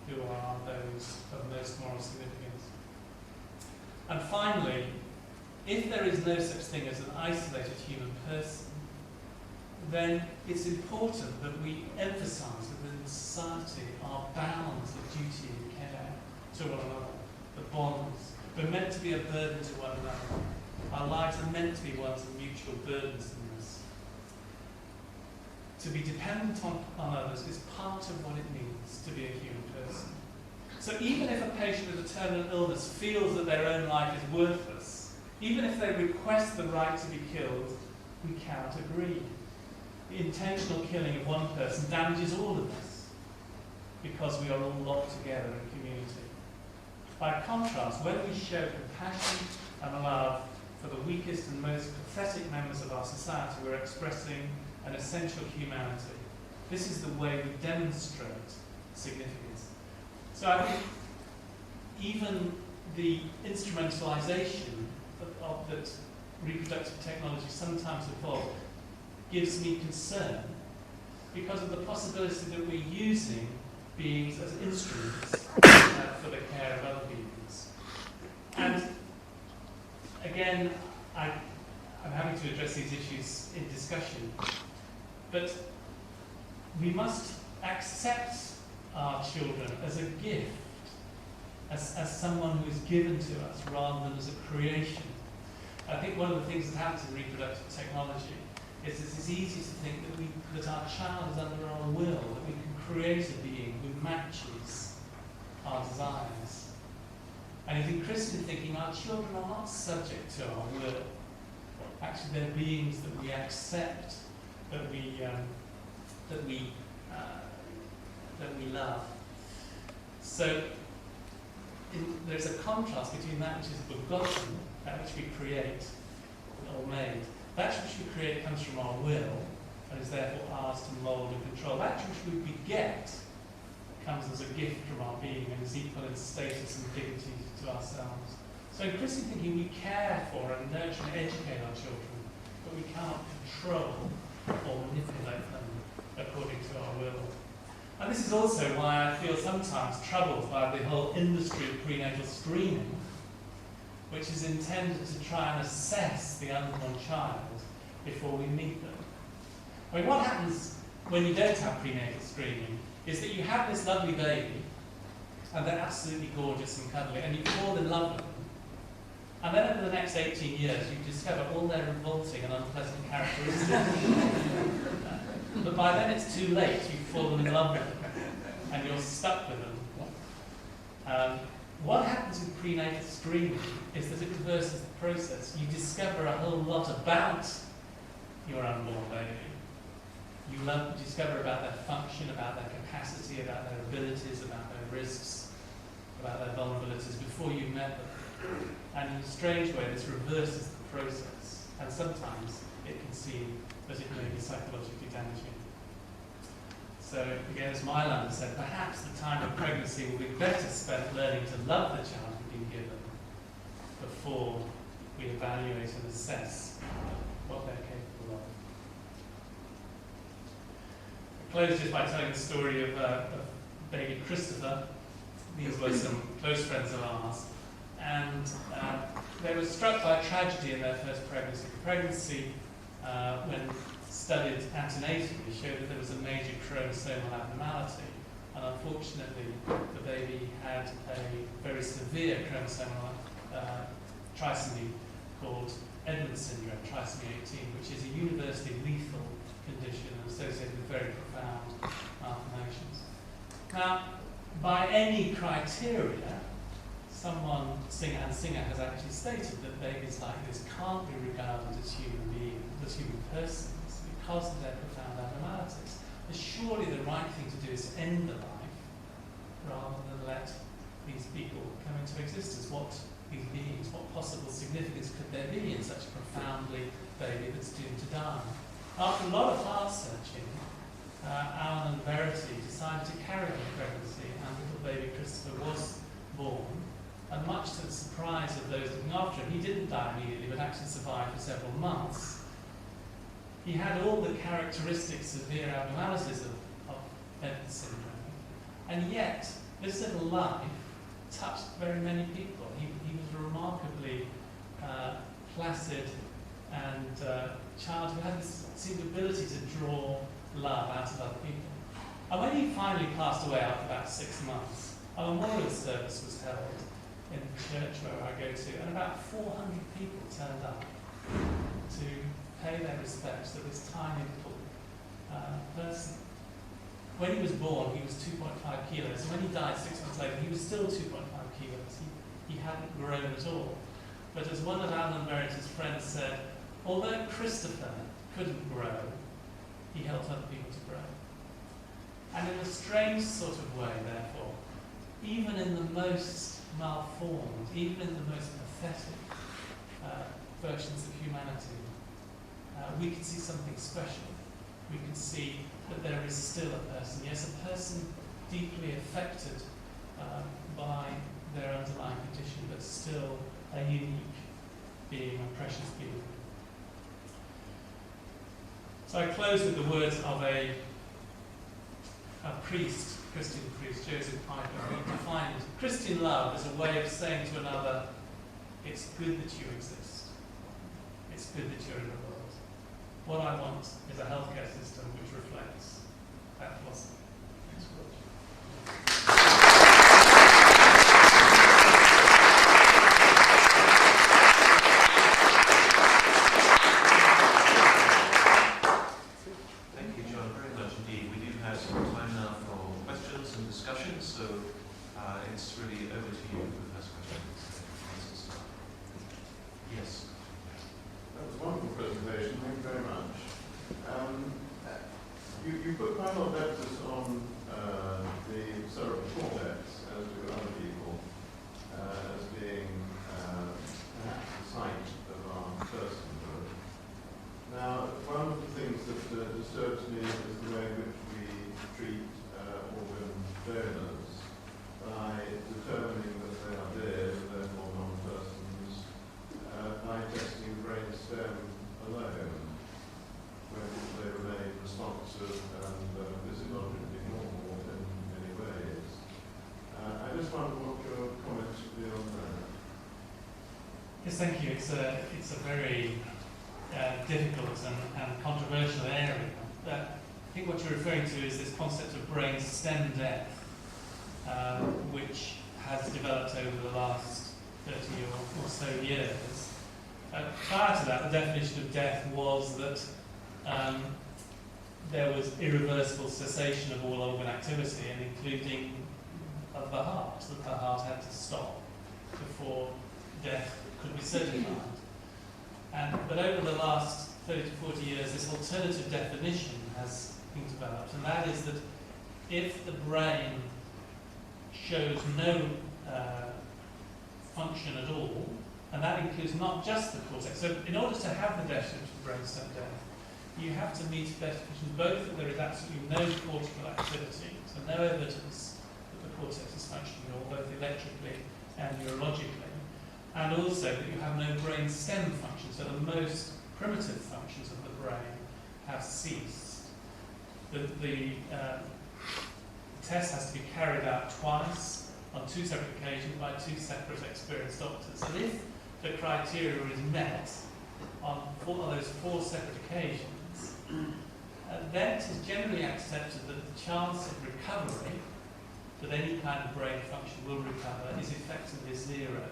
who are those of most moral significance. And finally, if there is no such thing as an isolated human person, then it's important that we emphasise that within society are bounds of duty and care to one another, the bonds. We're meant to be a burden to one another. Our lives are meant to be ones of mutual burdensomeness. To be dependent on others is part of what it means to be a human person. So even if a patient with a terminal illness feels that their own life is worthless, even if they request the right to be killed, we cannot agree. The intentional killing of one person damages all of us because we are all locked together in community. By contrast, when we show compassion and love for the weakest and most pathetic members of our society, we're expressing an essential humanity. This is the way we demonstrate significance. So I think even the instrumentalization that reproductive technology sometimes involves gives me concern because of the possibility that we're using beings as instruments for the care of other beings. And again, I'm having to address these issues in discussion, but we must accept our children as a gift, as someone who is given to us rather than as a creation. I think one of the things that happens in reproductive technology is that it's easy to think that our child is under our will, that we can create a being who matches our desires. And in Christian thinking, our children are not subject to our will. Actually, they're beings that we accept, that we love. So there's a contrast between that which is begotten, that which we create or made. That which we create comes from our will and is therefore ours to mould and control. That which we beget comes as a gift from our being and is equal in status and dignity to ourselves. So in Christian thinking, we care for and nurture and educate our children, but we cannot control or manipulate them according to our will. And this is also why I feel sometimes troubled by the whole industry of prenatal screening, which is intended to try and assess the unborn child before we meet them. I mean, what happens when you don't have prenatal screening is that you have this lovely baby, and they're absolutely gorgeous and cuddly, and you fall in love with them. And then over the next 18 years, you discover all their revolting and unpleasant characteristics. But by then it's too late, you've fallen in love with them, and you're stuck with them. What happens with prenatal screening is that it reverses the process. You discover a whole lot about your unborn baby. You discover about their function, about their capacity, about their abilities, about their risks, about their vulnerabilities before you've met them. And in a strange way, this reverses the process. And sometimes it can seem that it may be psychologically damaging. So again, as Mylander said, perhaps the time of pregnancy will be better spent learning to love the child we've been given before we evaluate and assess what they're capable of. I close just by telling the story of baby Christopher. These were some close friends of ours. And they were struck by a tragedy in their first pregnancy. The pregnancy, when studied antenatally, showed that there was a major chromosomal abnormality. And unfortunately, the baby had a very severe chromosomal trisomy called Edmund syndrome, trisomy 18, which is a universally lethal condition associated with very profound malformations. Now, by any criteria, someone, Singer has actually stated that babies like this can't be regarded as human beings, as human persons, because of their profound abnormalities. But surely the right thing to do is to end the life rather than let these people come into existence. What these beings, what possible significance could there be in such a profoundly baby that's doomed to die? After a lot of heart searching, Alan and Verity decided to carry on the pregnancy, and little baby Christopher was born. And much to the surprise of those looking after him, he didn't die immediately, but actually survived for several months. He had all the characteristic severe abnormalities of Bennett syndrome, and yet this little life touched very many people. He was a remarkably placid and child who had this ability to draw love out of other people. And when he finally passed away after about 6 months, a memorial service was held in the church where I go to, and about 400 people turned up to pay their respects to this tiny little person. When he was born, he was 2.5 kilos, and when he died 6 months later, he was still 2.5 kilos. He hadn't grown at all. But as one of Alan Verity's friends said, although Christopher couldn't grow, he helped other people to grow. And in a strange sort of way, therefore, even in the most malformed, even in the most pathetic versions of humanity, we can see something special. We can see that there is still a person, yes, a person deeply affected by their underlying condition, but still a unique being, a precious being. So I close with the words of a priest, Christian priest, Joseph Piper, who defined Christian love as a way of saying to another, it's good that you exist. It's good that you're in the world. What I want is a healthcare system which reflects that philosophy. Thanks for watching. Thank you, John, very much indeed. We do have some time now for questions and discussion, so it's really over to you for the first question. Yes. That was a wonderful presentation. Thank you very much. You put quite a lot of emphasis on the cerebral cortex, as do other people, as being perhaps the site of our personhood. Now, one of the things that disturbs me is the way in which we treat organ donors by determining that they are dead and therefore non-persons by testing brain stem alone, when they remain responsive and physiologically normal in many ways. I just wonder what your comments would be on that. Yes, thank you. It's a very difficult and controversial area. I think what you're referring to is this concept of brain stem death, which has developed over the last 30 or so years. Prior to that, the definition of death was that there was irreversible cessation of all organ activity, and including of the heart, that the heart had to stop before death could be certified. But over the last 30 to 40 years, this alternative definition has been developed, and that is that if the brain shows no function at all, and that includes not just the cortex. So in order to have the definition of brainstem death, you have to meet definitions both that there is absolutely no cortical activity, so no evidence that the cortex is functioning at all, both electrically and neurologically, and also that you have no brain stem function, so the most primitive functions of the brain have ceased. The test has to be carried out twice on 2 separate occasions by 2 separate experienced doctors. And if the criteria is met on those 4 separate occasions, then it is generally accepted that the chance of recovery, that any kind of brain function will recover, is effectively zero.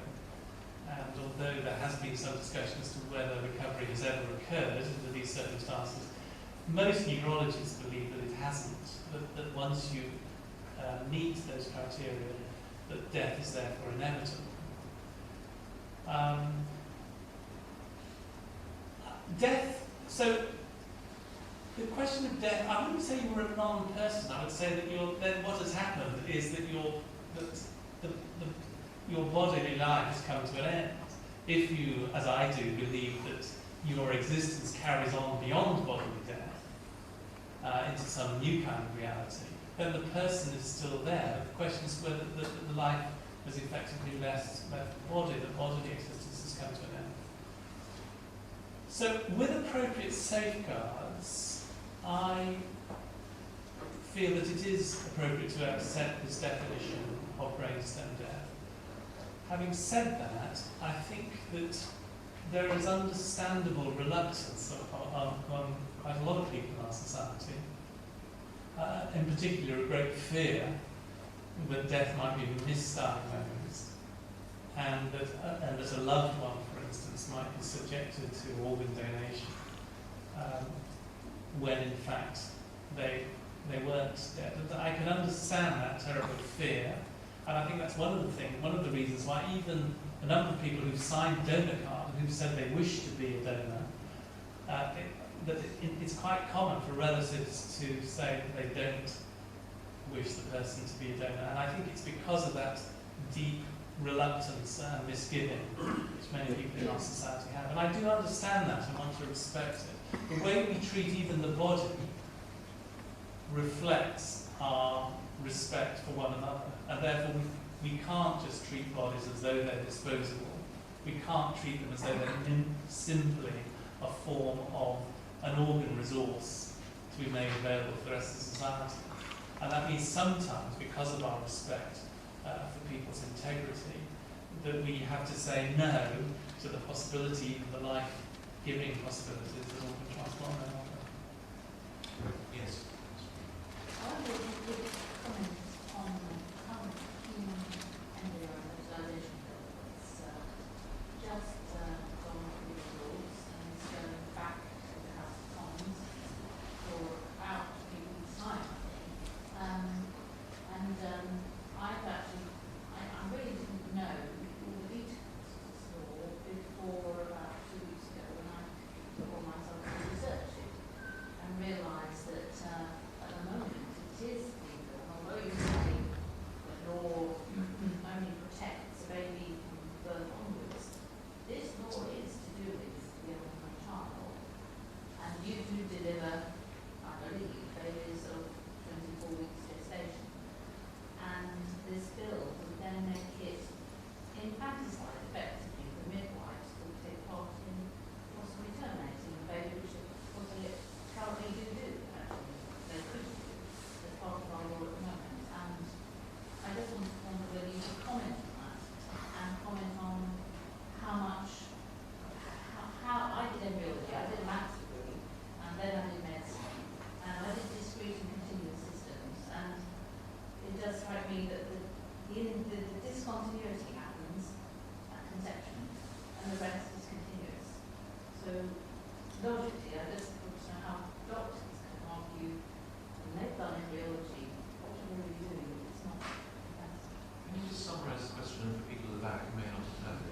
And although there has been some discussion as to whether recovery has ever occurred under these circumstances, most neurologists believe that it hasn't, that once you meet those criteria, that death is therefore inevitable. Death, so the question of death, I wouldn't say you were a non-person. I would say that then what has happened is that your bodily life has come to an end. If you, as I do, believe that your existence carries on beyond bodily death into some new kind of reality, then the person is still there. The question is whether the life has effectively left the body, the bodily existence has come to an end. So with appropriate safeguards, I feel that it is appropriate to accept this definition of brainstem death. Having said that, I think that there is understandable reluctance among quite a lot of people in our society, in particular a great fear that death might be misdiagnosed, and that a loved one, for instance, might be subjected to organ donation when in fact they weren't dead. And I can understand that terrible fear, and I think that's one of the reasons why even a number of people who've signed donor cards and who've said they wish to be a donor, it's quite common for relatives to say that they don't wish the person to be a donor, and I think it's because of that deep reluctance and misgiving which many people in our society have. And I do understand that and want to respect it. The way we treat even the body reflects our respect for one another, and therefore we can't just treat bodies as though they're disposable. We can't treat them as though they're simply a form of an organ resource to be made available for the rest of society. And that means sometimes, because of our respect for people's integrity, that we have to say no to the possibility, the life-giving possibilities of organ transplant. Yes. I wonder if you could comment on the current human embryo fertilization bill that's just gone through the rules and is going back to the House of Commons for about 2 weeks' time, I think. I really didn't know all the details of this law before about 2 weeks ago when I took on myself to research it and realised that at the moment it is legal. Although you say the law only protects a baby from birth onwards, this law is to do with the unborn child, and you do deliver, I believe, babies of 24 weeks gestation. And this bill would then make it infanticide effectively for midwives who take part in possibly terminating a baby, which what they currently do, actually. They could do as part of our law at the moment. And I just wonder whether you could comment on that and comment on how much, how I did embryology, I did a maths degree, and then I did medicine, and I did discrete and continuous systems, and it does strike me that the discontinuity happens at conception, and the rest is continuous. So logically, I just want to know how doctors can argue when they've done embryology, what are we really doing if it's not fantastic? Can you just summarise the question for people at the back who may not have heard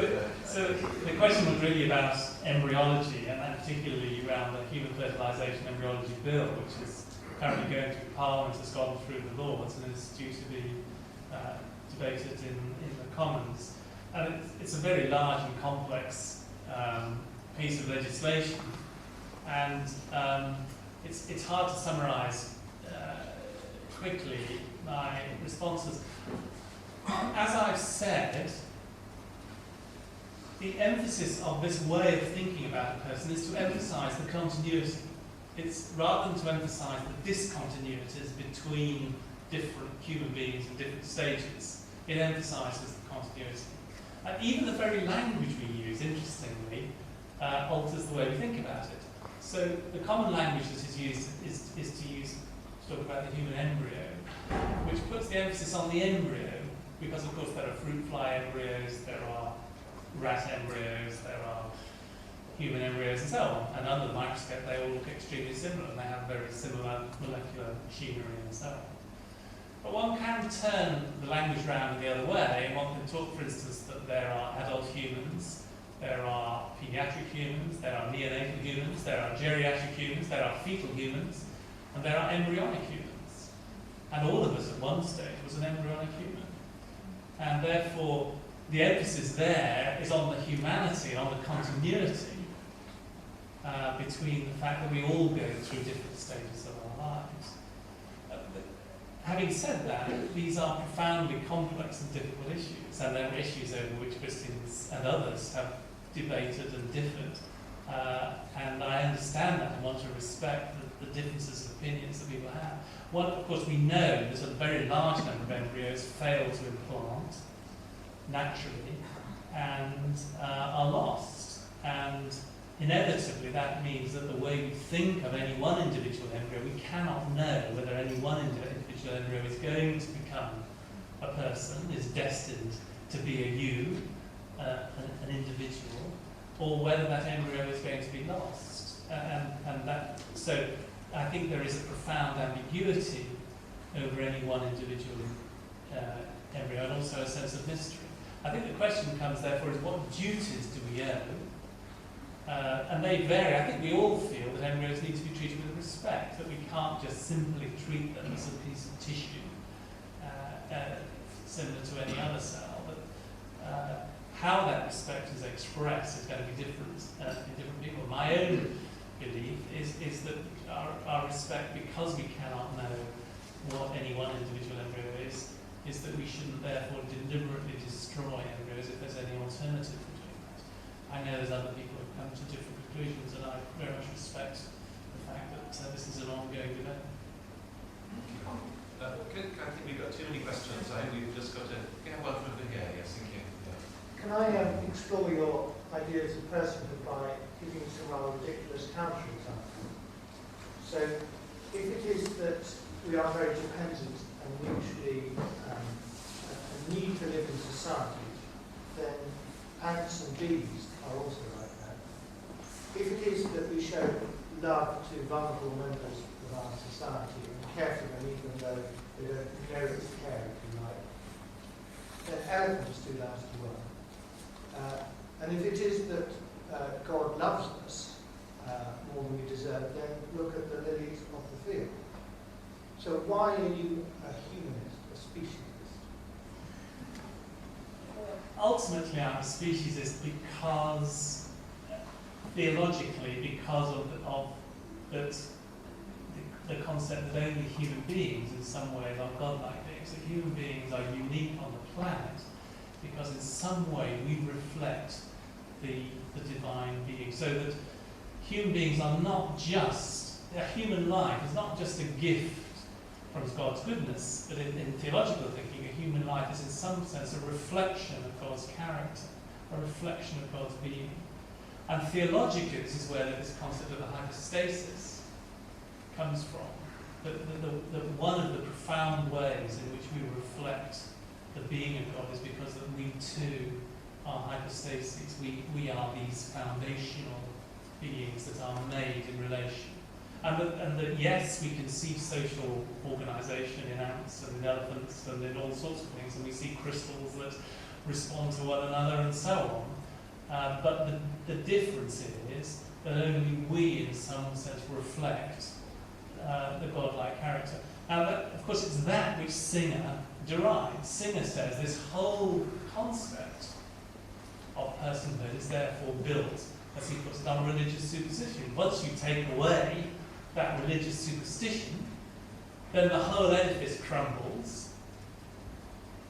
it? So the question was really about embryology, and particularly around the human fertilisation embryology bill, which is currently going through Parliament, has gone through the Lords, and is due to be debated in the Commons. And it's a very large and complex piece of legislation, and it's hard to summarise quickly my responses. As I've said, the emphasis of this way of thinking about a person is to emphasise the continuity. It's rather than to emphasise the discontinuities between different human beings in different stages, it emphasises the continuity. And even the very language we use, interestingly, alters the way we think about it. So the common language that is used is to talk about the human embryo, which puts the emphasis on the embryo, because of course there are fruit fly embryos, there are rat embryos, there are human embryos and so on. And under the microscope they all look extremely similar, and they have very similar molecular machinery and so on. But one can turn the language round the other way, and one can talk, for instance, that there are adult humans, there are paediatric humans, there are neonatal humans, there are geriatric humans, there are fetal humans, and there are embryonic humans. And all of us at one stage was an embryonic human. And therefore, the emphasis there is on the humanity, on the continuity between the fact that we all go through different stages of our lives. Having said that, these are profoundly complex and difficult issues, and there are issues over which Christians and others have debated and differed. And I understand that and want to respect the differences of opinions that people have. One, of course, we know that a very large number of embryos fail to implant naturally and are lost. And inevitably that means that the way we think of any one individual embryo, we cannot know whether any one individual embryo is going to become a person, is destined to be a you, an individual, or whether that embryo is going to be lost. So I think there is a profound ambiguity over any one individual embryo, and also a sense of mystery. I think the question comes, therefore, is what duties do we owe? And they vary. I think we all feel that embryos need to be treated with respect, that we can't just simply treat them as a piece of tissue, similar to any other cell. But how that respect is expressed is going to be different in different people. My own belief is that our respect, because we cannot know what any one individual embryo is that we shouldn't therefore deliberately destroy embryos if there's any alternative to doing that. I know there's other people who have come to different conclusions, and I very much respect the fact that this is an ongoing debate. I think we've got too many questions. I think we've just got to get one from over here. Yes, thank you. Yeah. Can I explore your ideas of personhood by giving some rather ridiculous counter-examples? So, if it is that we are very dependent and mutually need to live in society, then ants and bees are also like that. If it is that we show love to vulnerable members of our society and care for them even though they don't know it's care, if you like, then elephants do that as well. And if it is that God loves us more than we deserve, then look at the lilies of the field. So why are you a humanist, a speciesist? Ultimately, I'm a speciesist because, theologically, because of the concept that only human beings, in some ways, are godlike beings. That human beings are unique on the planet because, in some way, we reflect the divine being. So that human beings are not just, a human life is not just a gift from God's goodness, but in theological thinking, a human life is in some sense a reflection of God's character, a reflection of God's being. And theologically, this is where this concept of the hypostasis comes from. That one of the profound ways in which we reflect the being of God is because that we too are hypostases. We are these foundational beings that are made in relation. And that yes, we can see social organisation in ants and in elephants and in all sorts of things, and we see crystals that respond to one another and so on. But the difference is that only we, in some sense, reflect the godlike character. Now, of course, it's that which Singer derides. Singer says this whole concept of personhood is therefore built, as he puts it, on religious superstition. Once you take away that religious superstition, then the whole edifice crumbles,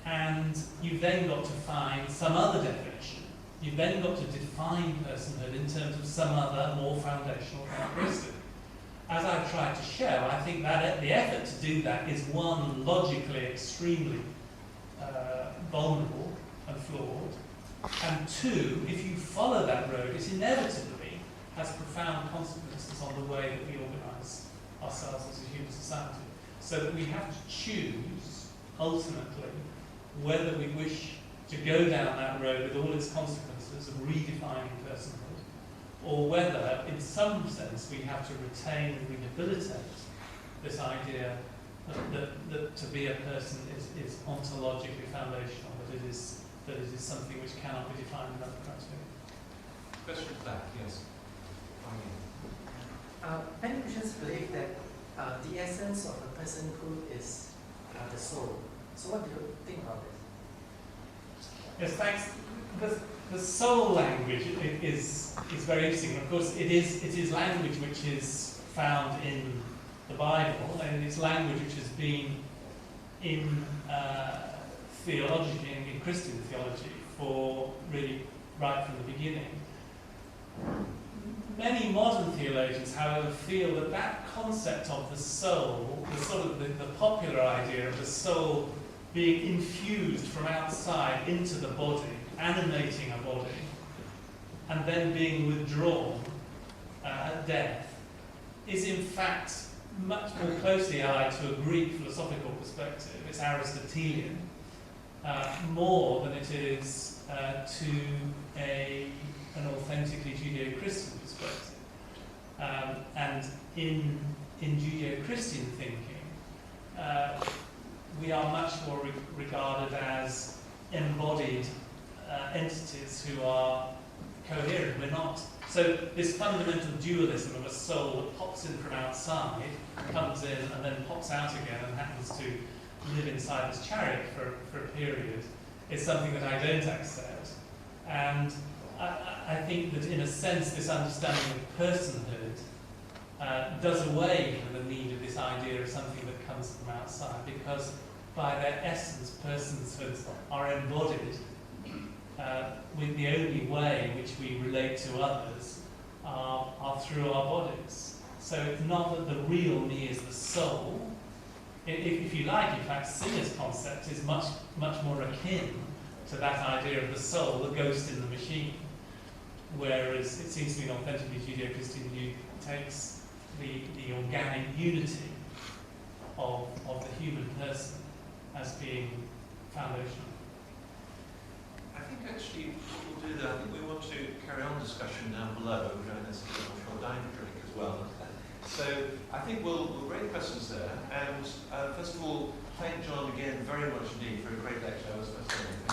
and you've then got to find some other definition. You've then got to define personhood in terms of some other more foundational characteristic. As I've tried to show, I think that the effort to do that is, one, logically extremely vulnerable and flawed, and two, if you follow that road, it inevitably has profound consequences on the way that we organise ourselves as a human society. So that we have to choose, ultimately, whether we wish to go down that road with all its consequences of redefining personhood, or whether, in some sense, we have to retain and rehabilitate this idea that to be a person is ontologically foundational, that it is something which cannot be defined in other criteria. Question to that, yes. Many Christians believe that the essence of a personhood is the soul. So what do you think about this? Yes, thanks. The soul language is very interesting. Of course, it is language which is found in the Bible, and it's language which has been in theology, in Christian theology, for really right from the beginning. Many modern theologians, however, feel that that concept of the soul, the sort of the popular idea of the soul being infused from outside into the body, animating a body, and then being withdrawn at death, is in fact much more closely allied to a Greek philosophical perspective. It's Aristotelian, more than it is to an authentically Judeo-Christian perspective. And in Judeo-Christian thinking, we are much more regarded as embodied entities who are coherent. We're not. So this fundamental dualism of a soul that pops in from outside, comes in and then pops out again and happens to live inside this chariot for a period, is something that I don't accept. And I think that in a sense this understanding of personhood does away with the need of this idea of something that comes from outside, because by their essence personhoods are embodied. With the only way in which we relate to others are through our bodies. So it's not that the real me is the soul. If you like, in fact, Singer's concept is much more akin to that idea of the soul, the ghost in the machine. Whereas it seems to be an authentically Judeo-Christian view takes the organic unity of the human person as being foundational. I think actually what we'll do there, I think we want to carry on discussion down below. We're going to sit on a diner drink as well. So I think we'll raise questions there. And first of all, thank John again very much indeed for a great lecture. I was fascinated.